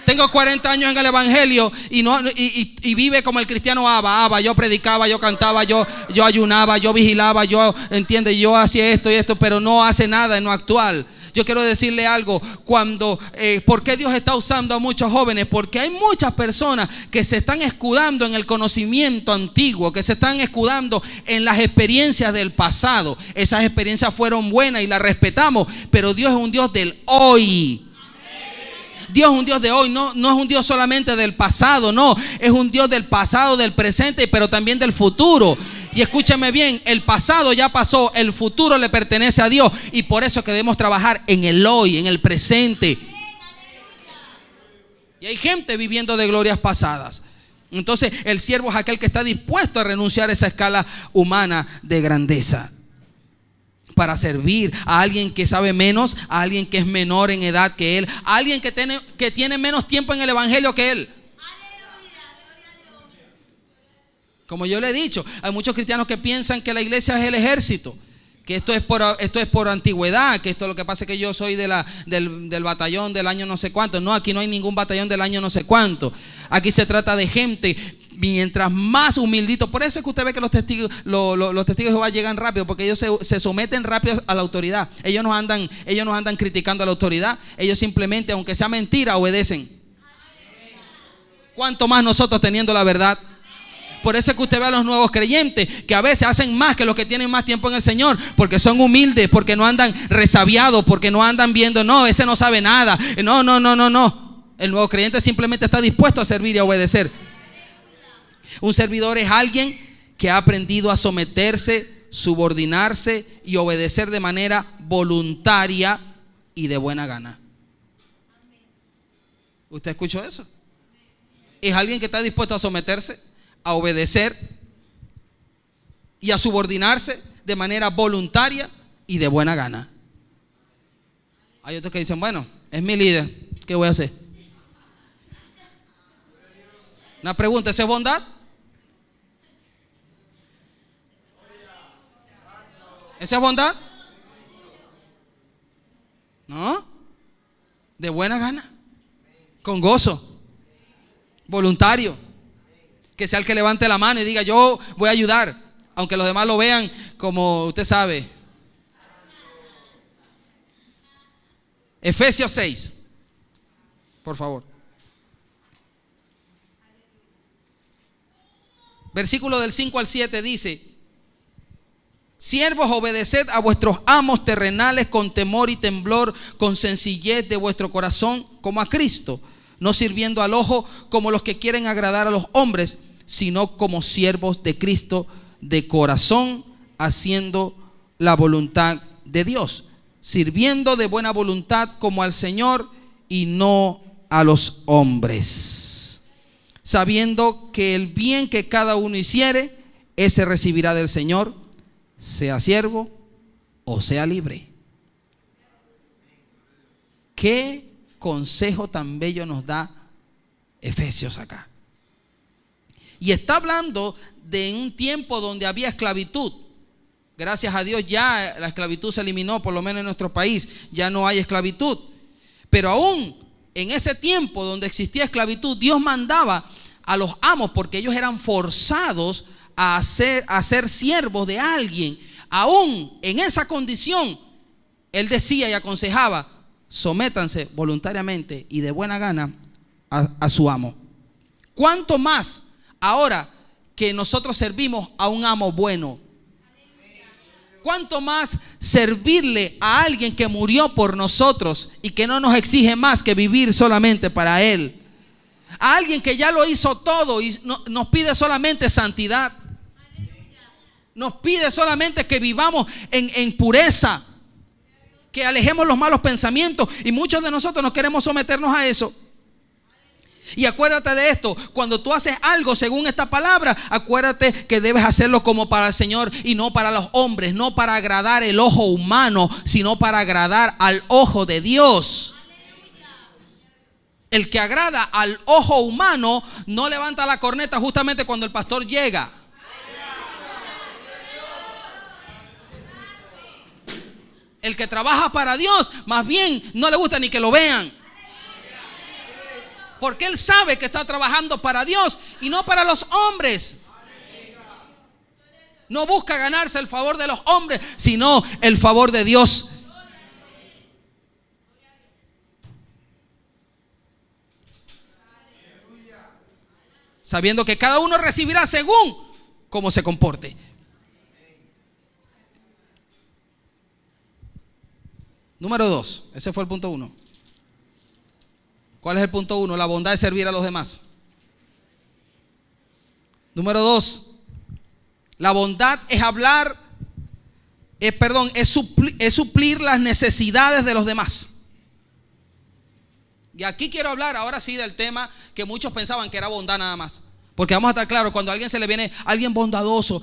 Tengo 40 años en el evangelio y vive como el cristiano Abba. Yo predicaba, yo cantaba, yo ayunaba, yo vigilaba, yo hacía esto y esto, pero no hace nada en lo actual. Yo quiero decirle algo. ¿Por qué Dios está usando a muchos jóvenes? Porque hay muchas personas que se están escudando en el conocimiento antiguo, que se están escudando en las experiencias del pasado. Esas experiencias fueron buenas y las respetamos, pero Dios es un Dios del hoy. Dios es un Dios de hoy, no es un Dios solamente del pasado, no, es un Dios del pasado, del presente, pero también del futuro. Y escúchame bien, el pasado ya pasó, el futuro le pertenece a Dios, y por eso que debemos trabajar en el hoy, en el presente. Y hay gente viviendo de glorias pasadas. Entonces el siervo es aquel que está dispuesto a renunciar a esa escala humana de grandeza para servir a alguien que sabe menos, a alguien que es menor en edad que él, a alguien que tiene menos tiempo en el evangelio que él. Como yo le he dicho, hay muchos cristianos que piensan que la iglesia es el ejército, que esto es por antigüedad, que esto lo que pasa es que yo soy del batallón del año no sé cuánto. No, aquí no hay ningún batallón del año no sé cuánto. Aquí se trata de gente mientras más humildito. Por eso es que usted ve que los testigos de Jehová llegan rápido, porque ellos se someten rápido a la autoridad. Ellos no andan criticando a la autoridad. Ellos simplemente, aunque sea mentira, obedecen. ¿Cuánto más nosotros teniendo la verdad? Por eso es que usted ve a los nuevos creyentes que a veces hacen más que los que tienen más tiempo en el Señor, porque son humildes, porque no andan resabiados, porque no andan viendo, no, ese no sabe nada. No. El nuevo creyente simplemente está dispuesto a servir y a obedecer. Un servidor es alguien que ha aprendido a someterse, subordinarse y obedecer de manera voluntaria y de buena gana. ¿Usted escuchó eso? Es alguien que está dispuesto a someterse, a obedecer y a subordinarse de manera voluntaria y de buena gana. Hay otros que dicen, bueno, es mi líder, ¿qué voy a hacer? Una pregunta, ¿eso es bondad? ¿Eso es bondad? No, de buena gana, con gozo, voluntario. Que sea el que levante la mano y diga, yo voy a ayudar, aunque los demás lo vean como usted sabe. Efesios 6, por favor. Versículo del 5 al 7 dice: siervos, obedeced a vuestros amos terrenales con temor y temblor, con sencillez de vuestro corazón, como a Cristo, no sirviendo al ojo como los que quieren agradar a los hombres, sino como siervos de Cristo de corazón, haciendo la voluntad de Dios, sirviendo de buena voluntad como al Señor y no a los hombres, sabiendo que el bien que cada uno hiciere, ese recibirá del Señor, sea siervo o sea libre. Qué consejo tan bello nos da Efesios acá. Y está hablando de un tiempo donde había esclavitud. Gracias a Dios ya la esclavitud se eliminó, por lo menos en nuestro país ya no hay esclavitud. Pero aún en ese tiempo donde existía esclavitud, Dios mandaba a los amos, porque ellos eran forzados a ser siervos de alguien. Aún en esa condición, Él decía y aconsejaba: sométanse voluntariamente y de buena gana a su amo. ¿Cuánto más ahora que nosotros servimos a un amo bueno? ¿Cuánto más servirle a alguien que murió por nosotros y que no nos exige más que vivir solamente para Él? A alguien que ya lo hizo todo y nos pide solamente santidad. Nos pide solamente que vivamos en pureza, que alejemos los malos pensamientos, y muchos de nosotros no queremos someternos a eso. Y acuérdate de esto: cuando tú haces algo según esta palabra, acuérdate que debes hacerlo como para el Señor y no para los hombres, no para agradar el ojo humano, sino para agradar al ojo de Dios. El que agrada al ojo humano no levanta la corneta justamente cuando el pastor llega. El que trabaja para Dios, más bien no le gusta ni que lo vean, porque él sabe que está trabajando para Dios y no para los hombres. No busca ganarse el favor de los hombres, sino el favor de Dios. sabiendo que cada uno recibirá según cómo se comporte. Número 2, ese fue el punto 1. ¿Cuál es el punto 1? La bondad es servir a los demás. Número 2, la bondad es es suplir las necesidades de los demás. Y aquí quiero hablar ahora sí del tema que muchos pensaban que era bondad nada más. Porque vamos a estar claros, cuando a alguien se le viene alguien bondadoso,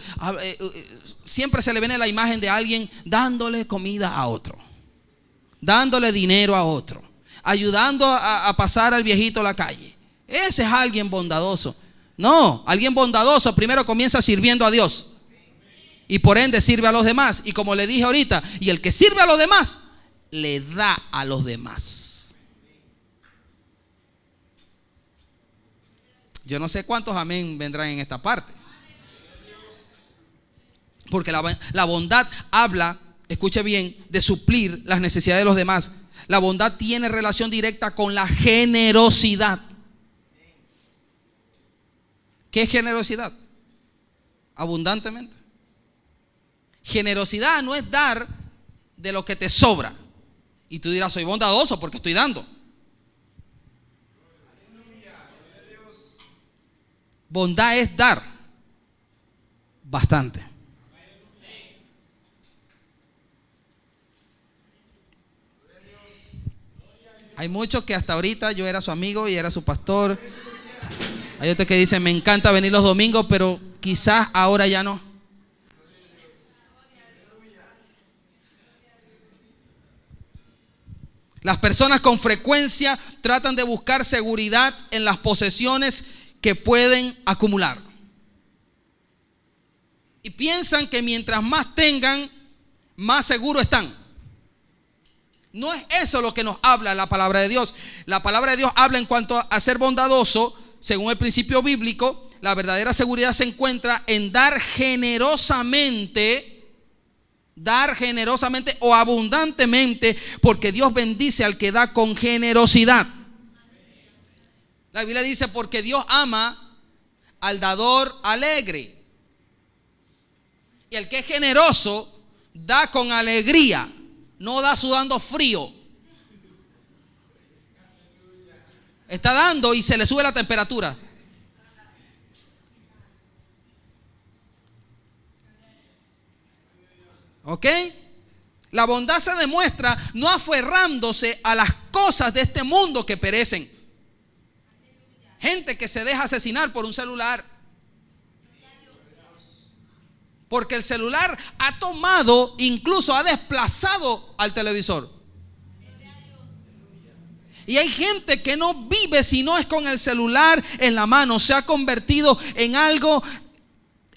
siempre se le viene la imagen de alguien dándole comida a otro, dándole dinero a otro, ayudando a pasar al viejito a la calle. Ese es alguien bondadoso. No, alguien bondadoso primero comienza sirviendo a Dios y por ende sirve a los demás. Y como le dije ahorita, y el que sirve a los demás, le da a los demás. Yo no sé cuántos amén vendrán en esta parte. Porque la bondad habla, escuche bien, de suplir las necesidades de los demás. La bondad tiene relación directa con la generosidad. ¿Qué es generosidad? Abundantemente. Generosidad no es dar de lo que te sobra. Y tú dirás, soy bondadoso porque estoy dando. Bondad es dar bastante. Hay muchos que hasta ahorita yo era su amigo y era su pastor. Hay otros que dicen, me encanta venir los domingos, pero quizás ahora ya no. Las personas con frecuencia tratan de buscar seguridad en las posesiones que pueden acumular. Y piensan que mientras más tengan, más seguros están. No es eso lo que nos habla la palabra de Dios. La palabra de Dios habla en cuanto a ser bondadoso. Según el principio bíblico, la verdadera seguridad se encuentra en dar generosamente o abundantemente, porque Dios bendice al que da con generosidad. La Biblia dice, porque Dios ama al dador alegre. Y el que es generoso da con alegría, no da sudando frío. Está dando y se le sube la temperatura. ¿Ok? La bondad se demuestra no aferrándose a las cosas de este mundo que perecen. Gente que se deja asesinar por un celular. Porque el celular ha tomado, incluso ha desplazado al televisor. Y hay gente que no vive si no es con el celular en la mano. Se ha convertido en algo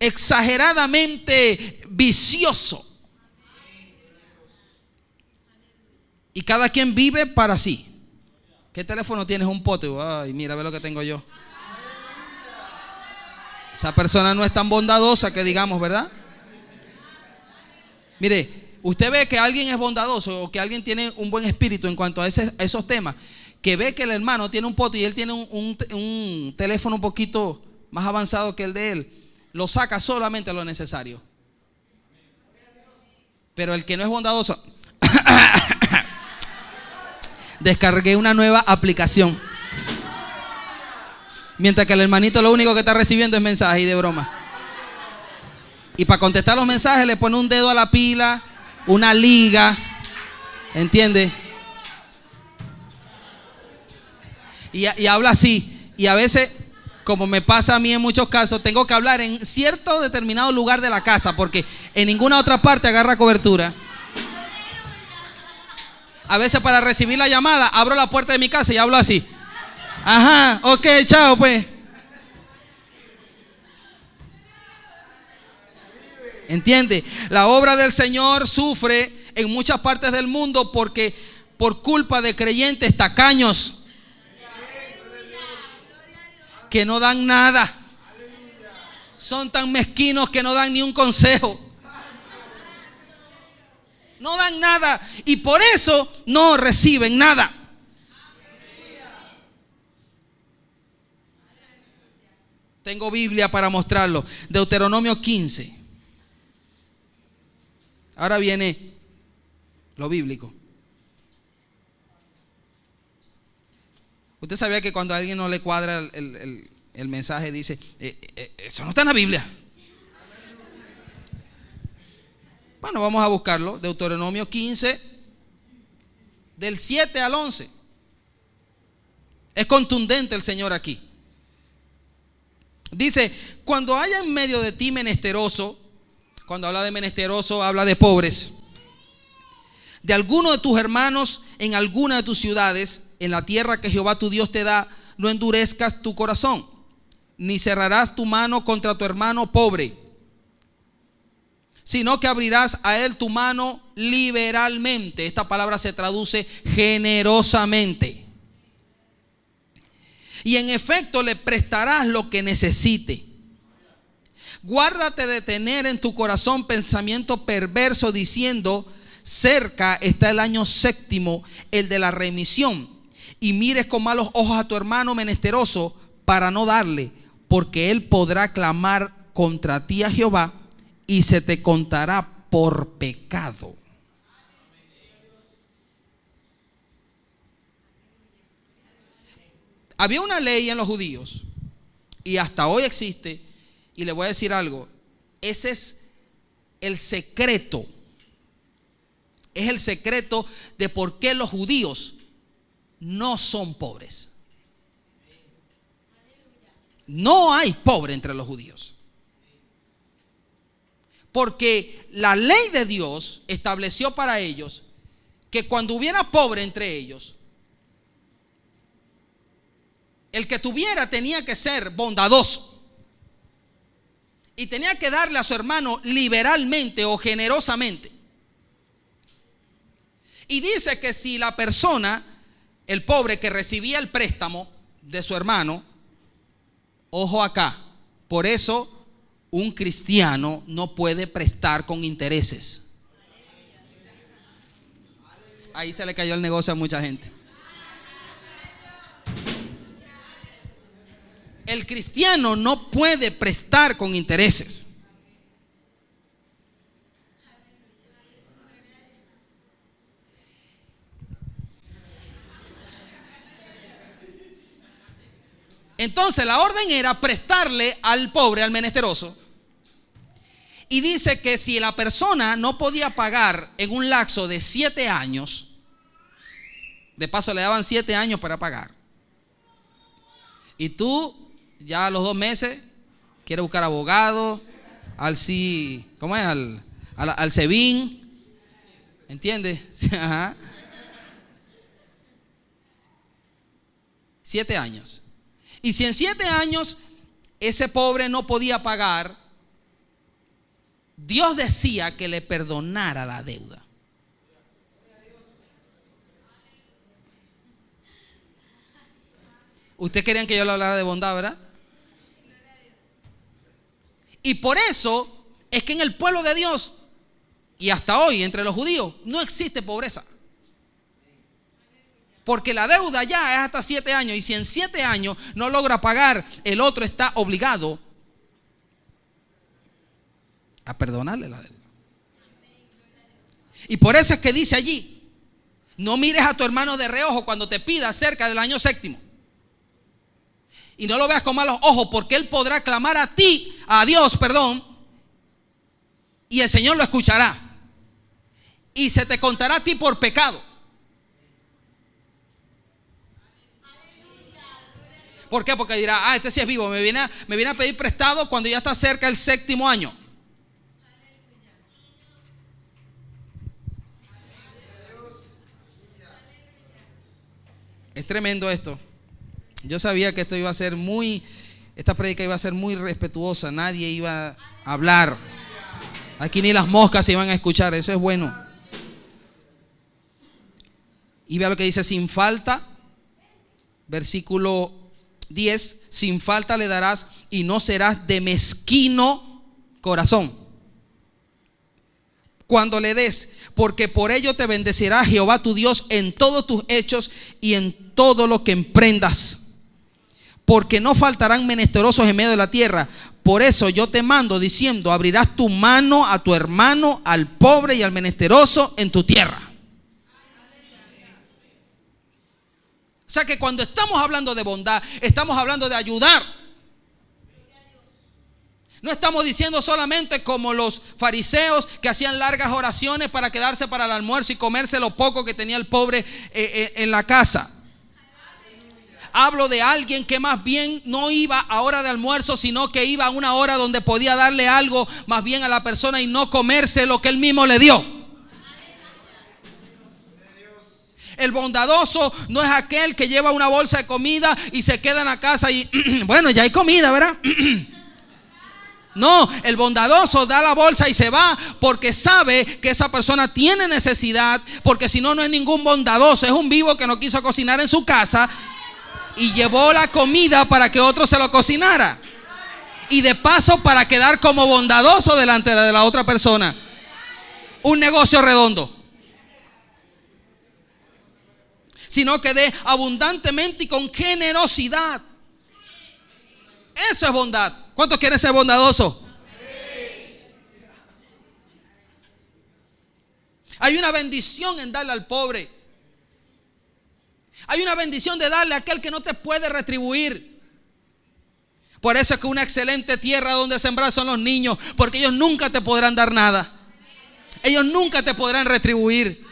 exageradamente vicioso. Y cada quien vive para sí. ¿Qué teléfono tienes? Un pote. Ay, mira, ve lo que tengo yo. Esa persona no es tan bondadosa que digamos, ¿verdad? Mire, usted ve que alguien es bondadoso o que alguien tiene un buen espíritu en cuanto a esos temas, que ve que el hermano tiene un pote y él tiene un teléfono un poquito más avanzado que el de él, lo saca solamente lo necesario. Pero el que no es bondadoso, descargué una nueva aplicación. Mientras que el hermanito lo único que está recibiendo es mensajes y de broma. Y para contestar los mensajes le pone un dedo a la pila, una liga, ¿entiende? Y habla así. Y a veces, como me pasa a mí en muchos casos, tengo que hablar en cierto determinado lugar de la casa, porque en ninguna otra parte agarra cobertura. A veces para recibir la llamada abro la puerta de mi casa y hablo así. Ajá, ok, chao pues. ¿Entiende? La obra del Señor sufre en muchas partes del mundo porque por culpa de creyentes tacaños que no dan nada. Son tan mezquinos que no dan ni un consejo. No dan nada y por eso no reciben nada. Tengo Biblia para mostrarlo. Deuteronomio 15. Ahora viene lo bíblico. Usted sabía que cuando a alguien no le cuadra el mensaje dice, eso no está en la Biblia. Bueno, vamos a buscarlo. Deuteronomio 15, del 7 al 11. Es contundente el Señor aquí. Dice, cuando haya en medio de ti menesteroso, cuando habla de menesteroso habla de pobres, de alguno de tus hermanos en alguna de tus ciudades, en la tierra que Jehová tu Dios te da, no endurezcas tu corazón, ni cerrarás tu mano contra tu hermano pobre, sino que abrirás a él tu mano liberalmente. Esta palabra se traduce generosamente. Y en efecto le prestarás lo que necesite. Guárdate de tener en tu corazón pensamiento perverso diciendo, cerca está el año séptimo, el de la remisión, y mires con malos ojos a tu hermano menesteroso para no darle, porque él podrá clamar contra ti a Jehová y se te contará por pecado. Había una ley en los judíos y hasta hoy existe, y le voy a decir algo, ese es el secreto. Es el secreto de por qué los judíos no son pobres. No hay pobre entre los judíos. Porque la ley de Dios estableció para ellos que cuando hubiera pobre entre ellos, el que tuviera tenía que ser bondadoso y tenía que darle a su hermano liberalmente o generosamente. Y dice que si la persona, el pobre que recibía el préstamo de su hermano, ojo acá, por eso un cristiano no puede prestar con intereses. Ahí se le cayó el negocio a mucha gente. El cristiano no puede prestar con intereses. Entonces la orden era prestarle al pobre, al menesteroso. Y dice que si la persona no podía pagar en un lapso de 7 años, de paso le daban 7 años para pagar, y tú ya a los 2 meses quieres buscar abogado, al SEBIN, ¿entiendes? 7 años. Y si en 7 años ese pobre no podía pagar, Dios decía que le perdonara la deuda. Ustedes querían que yo le hablara de bondad, ¿verdad? Y por eso es que en el pueblo de Dios y hasta hoy entre los judíos no existe pobreza. Porque la deuda ya es hasta 7 años. Y si en 7 años no logra pagar, el otro está obligado a perdonarle la deuda. Y por eso es que dice allí, no mires a tu hermano de reojo cuando te pida cerca del año séptimo. Y no lo veas con malos ojos, porque él podrá clamar a Dios, y el Señor lo escuchará. Y se te contará a ti por pecado. ¿Por qué? Porque dirá, este sí es vivo, me viene a pedir prestado cuando ya está cerca el 7º año. Es tremendo esto. Yo sabía que esta prédica iba a ser muy respetuosa, nadie iba a hablar. Aquí ni las moscas se iban a escuchar, eso es bueno. Y vea lo que dice, sin falta, versículo 10, sin falta le darás y no serás de mezquino corazón cuando le des, porque por ello te bendecirá Jehová tu Dios en todos tus hechos y en todo lo que emprendas. porque no faltarán menesterosos en medio de la tierra. Por eso yo te mando diciendo, abrirás tu mano a tu hermano, al pobre y al menesteroso en tu tierra. O sea que cuando estamos hablando de bondad, estamos hablando de ayudar. No estamos diciendo solamente como los fariseos que hacían largas oraciones para quedarse para el almuerzo y comerse lo poco que tenía el pobre en la casa. Hablo de alguien que más bien no iba a hora de almuerzo, sino que iba a una hora donde podía darle algo más bien a la persona y no comerse lo que él mismo le dio. El bondadoso no es aquel que lleva una bolsa de comida y se queda en la casa y bueno, ya hay comida, ¿verdad? No, el bondadoso da la bolsa y se va porque sabe que esa persona tiene necesidad, porque si no, no es ningún bondadoso, es un vivo que no quiso cocinar en su casa y llevó la comida para que otro se lo cocinara. Y de paso para quedar como bondadoso delante de la otra persona. Un negocio redondo. Sino que dé abundantemente y con generosidad. Eso es bondad. ¿Cuántos quieren ser bondadosos? Hay una bendición en darle al pobre. Hay una bendición de darle a aquel que no te puede retribuir. Por eso es que una excelente tierra donde sembrar son los niños, porque ellos nunca te podrán dar nada. Ellos nunca te podrán retribuir.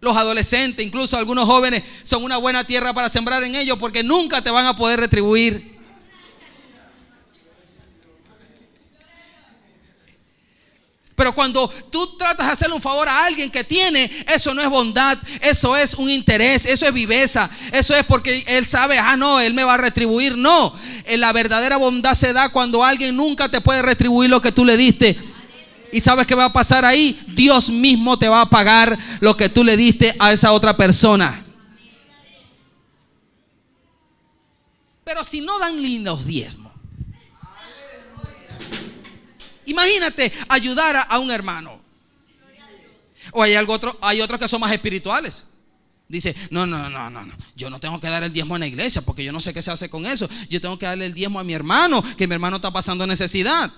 Los adolescentes, incluso algunos jóvenes, son una buena tierra para sembrar en ellos, porque nunca te van a poder retribuir. Pero cuando tú tratas de hacerle un favor a alguien que tiene, eso no es bondad, eso es un interés, eso es viveza, eso es porque él sabe, no, él me va a retribuir. No, la verdadera bondad se da cuando alguien nunca te puede retribuir lo que tú le diste. ¿Y sabes qué va a pasar ahí? Dios mismo te va a pagar lo que tú le diste a esa otra persona. Pero si no dan ni los diezmos. Imagínate ayudar a un hermano. O hay otros que son más espirituales. Dice, no, yo no tengo que dar el diezmo en la iglesia porque yo no sé qué se hace con eso. Yo tengo que darle el diezmo a mi hermano, que mi hermano está pasando necesidad.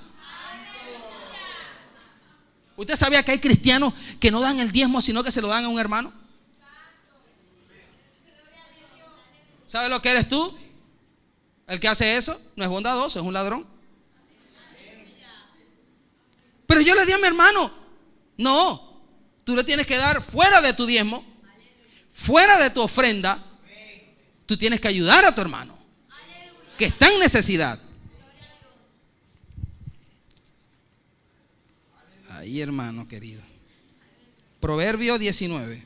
¿Usted sabía que hay cristianos que no dan el diezmo sino que se lo dan a un hermano? ¿Sabes lo que eres tú? El que hace eso no es bondadoso, es un ladrón. Pero yo le di a mi hermano. No, tú le tienes que dar fuera de tu diezmo, fuera de tu ofrenda. Tú tienes que ayudar a tu hermano que está en necesidad. Ahí, hermano querido. Proverbio 19,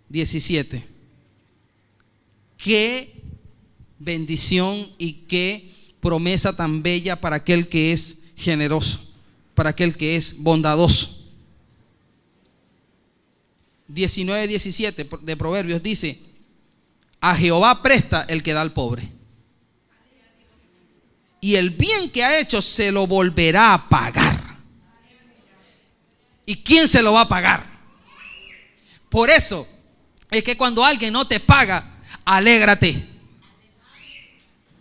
17. Qué bendición y qué promesa tan bella para aquel que es generoso, para aquel que es bondadoso. 19, 17 de Proverbios dice: a Jehová presta el que da al pobre, y el bien que ha hecho se lo volverá a pagar. ¿Y quién se lo va a pagar? Por eso es que cuando alguien no te paga, alégrate.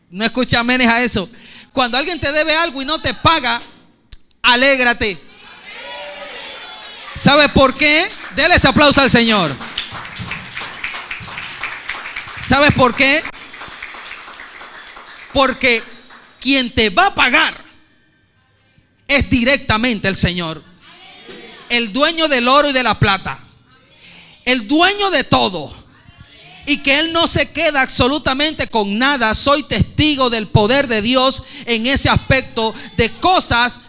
No escucha amenes a eso. Cuando alguien te debe algo y no te paga, alégrate. ¿Sabe por qué? Dele ese aplauso al Señor. ¿Sabes por qué? Porque quien te va a pagar es directamente el Señor. El dueño del oro y de la plata. El dueño de todo. Y que Él no se queda absolutamente con nada. Soy testigo del poder de Dios en ese aspecto, de cosas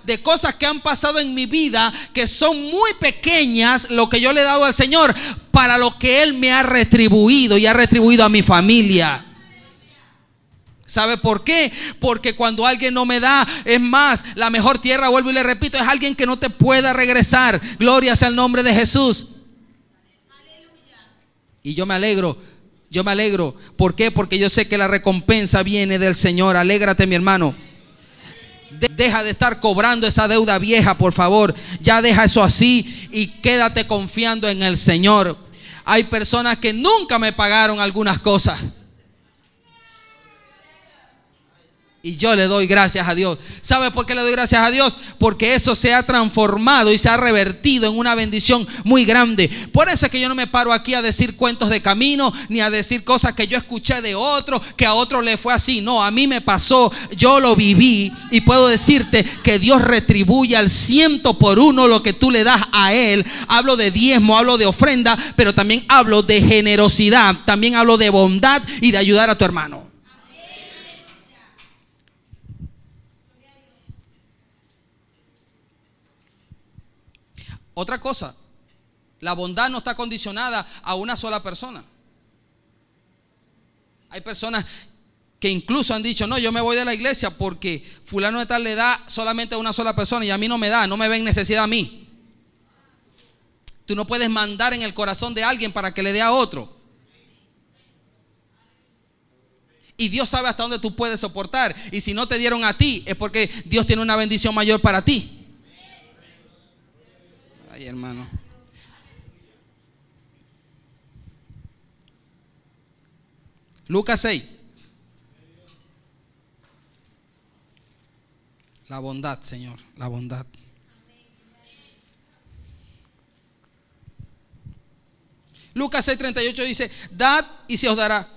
que han pasado en mi vida, que son muy pequeñas, lo que yo le he dado al Señor, para lo que Él me ha retribuido y ha retribuido a mi familia. ¿Sabe por qué? Porque cuando alguien no me da, es más, la mejor tierra, vuelvo y le repito, es alguien que no te pueda regresar. Gloria sea el nombre de Jesús. Y yo me alegro. ¿Por qué? Porque yo sé que la recompensa viene del Señor. Alégrate, mi hermano. Deja de estar cobrando esa deuda vieja, por favor. Ya deja eso así y quédate confiando en el Señor. Hay personas que nunca me pagaron algunas cosas. Y yo le doy gracias a Dios. ¿Sabe por qué le doy gracias a Dios? Porque eso se ha transformado y se ha revertido en una bendición muy grande. Por eso es que yo no me paro aquí a decir cuentos de camino, ni a decir cosas que yo escuché de otro, que a otro le fue así. No, a mí me pasó, yo lo viví y puedo decirte que Dios retribuye al 100 por 1 lo que tú le das a Él. Hablo de diezmo, hablo de ofrenda, pero también hablo de generosidad, también hablo de bondad y de ayudar a tu hermano. Otra cosa, la bondad no está condicionada a una sola persona. Hay personas que incluso han dicho, no, yo me voy de la iglesia porque fulano de tal le da solamente a una sola persona y a mí no me da, no me ven necesidad a mí. Tú no puedes mandar en el corazón de alguien para que le dé a otro. Y Dios sabe hasta dónde tú puedes soportar. Y si no te dieron a ti, es porque Dios tiene una bendición mayor para ti. Ay, hermano. Lucas 6. La bondad, Señor, la bondad. Lucas 6:38 dice: dad y se os dará.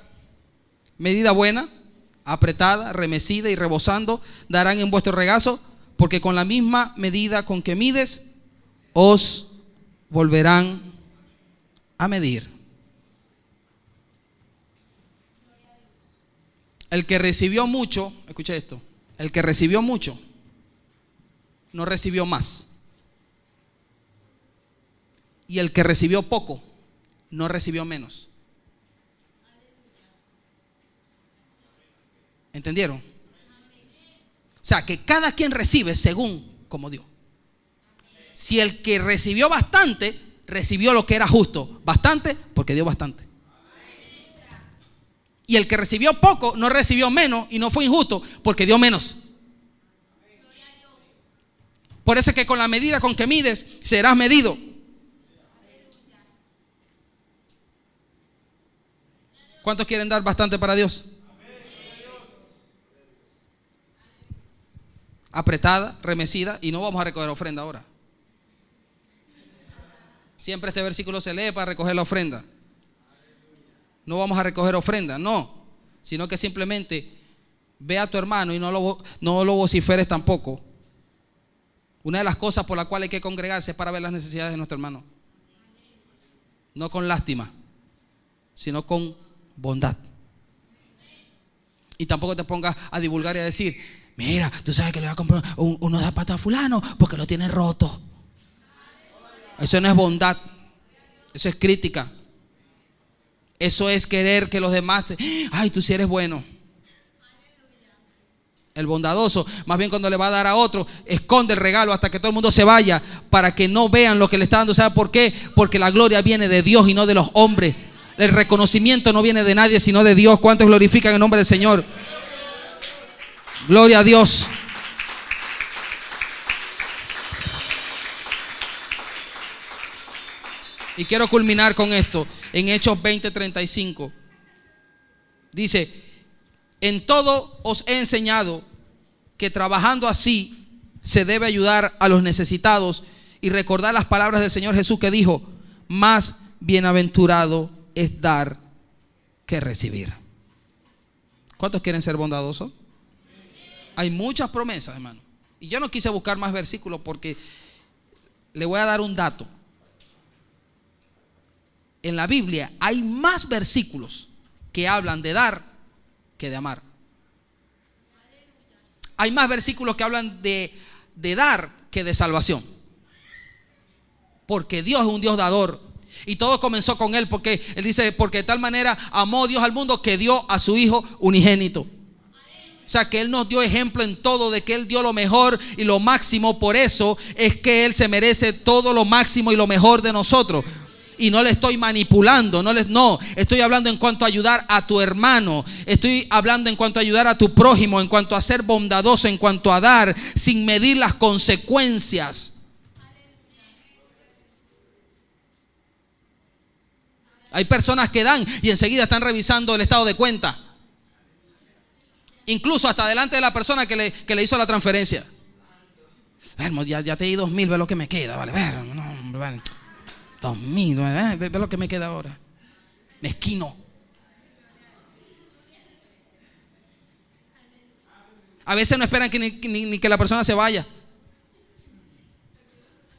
Medida buena, apretada, remecida y rebosando, darán en vuestro regazo, porque con la misma medida con que mides, os volverán a medir. El que recibió mucho, escucha esto, el que recibió mucho, no recibió más. Y el que recibió poco, no recibió menos. ¿Entendieron? O sea, que cada quien recibe según como dio. Si el que recibió bastante, recibió lo que era justo. Bastante porque dio bastante. Y el que recibió poco, no recibió menos y no fue injusto porque dio menos. Por eso es que con la medida con que mides, serás medido. ¿Cuántos quieren dar bastante para Dios? Apretada, remecida, y no vamos a recoger ofrenda ahora. Siempre este versículo se lee para recoger la ofrenda. No vamos a recoger ofrenda, no, sino que simplemente ve a tu hermano y no lo vociferes tampoco. Una de las cosas por la cual hay que congregarse es para ver las necesidades de nuestro hermano. No con lástima, sino con bondad. Y tampoco te pongas a divulgar y a decir: mira, tú sabes que le voy a comprar unos zapatos a fulano porque lo tiene roto. Eso no es bondad, eso es crítica. Eso es querer que los demás, ay, tú sí eres bueno. El bondadoso, más bien cuando le va a dar a otro, esconde el regalo hasta que todo el mundo se vaya, para que no vean lo que le está dando. ¿Sabe por qué? Porque la gloria viene de Dios y no de los hombres. El reconocimiento no viene de nadie sino de Dios. ¿Cuántos glorifican el nombre del Señor? Gloria a Dios. Y quiero culminar con esto. En Hechos 20:35 dice: en todo os he enseñado que trabajando así se debe ayudar a los necesitados y recordar las palabras del Señor Jesús, que dijo: más bienaventurado es dar que recibir. ¿Cuántos quieren ser bondadosos? Hay muchas promesas, hermano. Y yo no quise buscar más versículos porque le voy a dar un dato. En la Biblia hay más versículos que hablan de dar que de amar. Hay más versículos que hablan de dar que de salvación. Porque Dios es un Dios dador. Y todo comenzó con Él, porque Él dice: porque de tal manera amó Dios al mundo que dio a su Hijo unigénito. O sea, que Él nos dio ejemplo en todo, de que Él dio lo mejor y lo máximo. Por eso es que Él se merece todo lo máximo y lo mejor de nosotros. Y no le estoy manipulando, no, estoy hablando en cuanto a ayudar a tu hermano, estoy hablando en cuanto a ayudar a tu prójimo, en cuanto a ser bondadoso, en cuanto a dar sin medir las consecuencias. Hay personas que dan y enseguida están revisando el estado de cuenta. Incluso hasta delante de la persona que le hizo la transferencia. Hermano, ya te di 2,000, ve lo que me queda, vale. No, vale. 2,000, ve lo que me queda ahora. Mezquino. A veces no esperan que ni que la persona se vaya.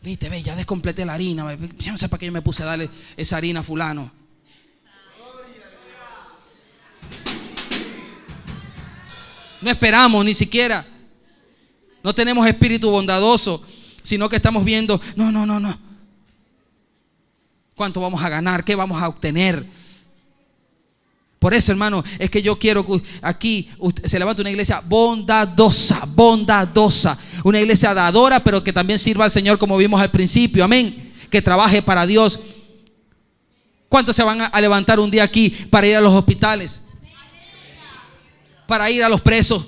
Viste, ve, ya descompleté la harina. Vale. Yo no sé para qué yo me puse a darle esa harina a fulano. No esperamos ni siquiera. No tenemos espíritu bondadoso, sino que estamos viendo, no. ¿Cuánto vamos a ganar? ¿Qué vamos a obtener? Por eso, hermano, es que yo quiero que aquí se levante una iglesia bondadosa. Una iglesia dadora, pero que también sirva al Señor como vimos al principio. Amén. Que trabaje para Dios. ¿Cuántos se van a levantar un día aquí para ir a los hospitales? Para ir a los presos.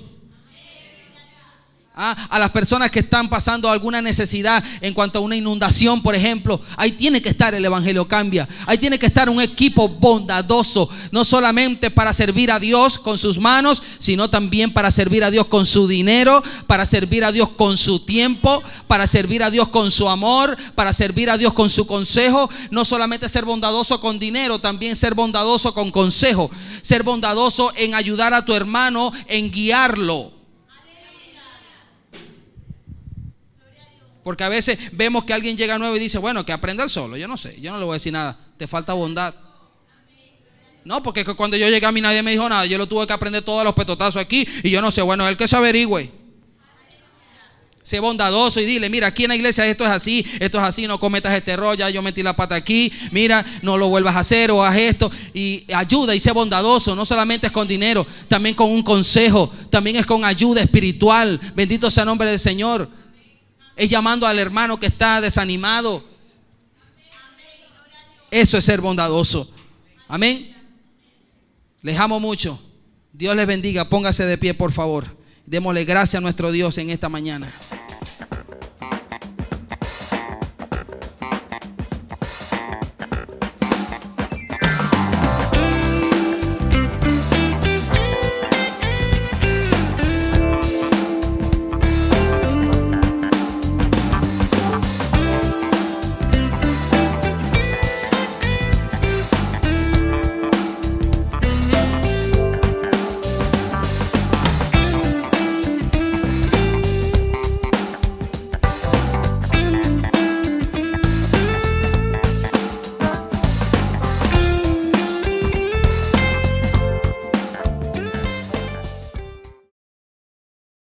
A las personas que están pasando alguna necesidad en cuanto a una inundación, por ejemplo. Ahí tiene que estar el Evangelio Cambia. Ahí tiene que estar un equipo bondadoso, no solamente para servir a Dios con sus manos, sino también para servir a Dios con su dinero, para servir a Dios con su tiempo, para servir a Dios con su amor, para servir a Dios con su consejo. No solamente ser bondadoso con dinero, también ser bondadoso con consejo, ser bondadoso en ayudar a tu hermano, en guiarlo. Porque a veces vemos que alguien llega nuevo y dice, bueno, que aprenda él solo. Yo no sé, yo no le voy a decir nada. Te falta bondad. No, porque cuando yo llegué a mí nadie me dijo nada. Yo lo tuve que aprender todos los petotazos aquí. Y yo no sé, bueno, él que se averigüe. Sé bondadoso y dile, mira, aquí en la iglesia esto es así, no cometas este error, ya yo metí la pata aquí, mira, no lo vuelvas a hacer o haz esto. Y ayuda y sé bondadoso, no solamente es con dinero, también con un consejo, también es con ayuda espiritual. Bendito sea el nombre del Señor. Es llamando al hermano que está desanimado. Eso es ser bondadoso. Amén. Les amo mucho. Dios les bendiga. Póngase de pie, por favor. Démosle gracias a nuestro Dios en esta mañana.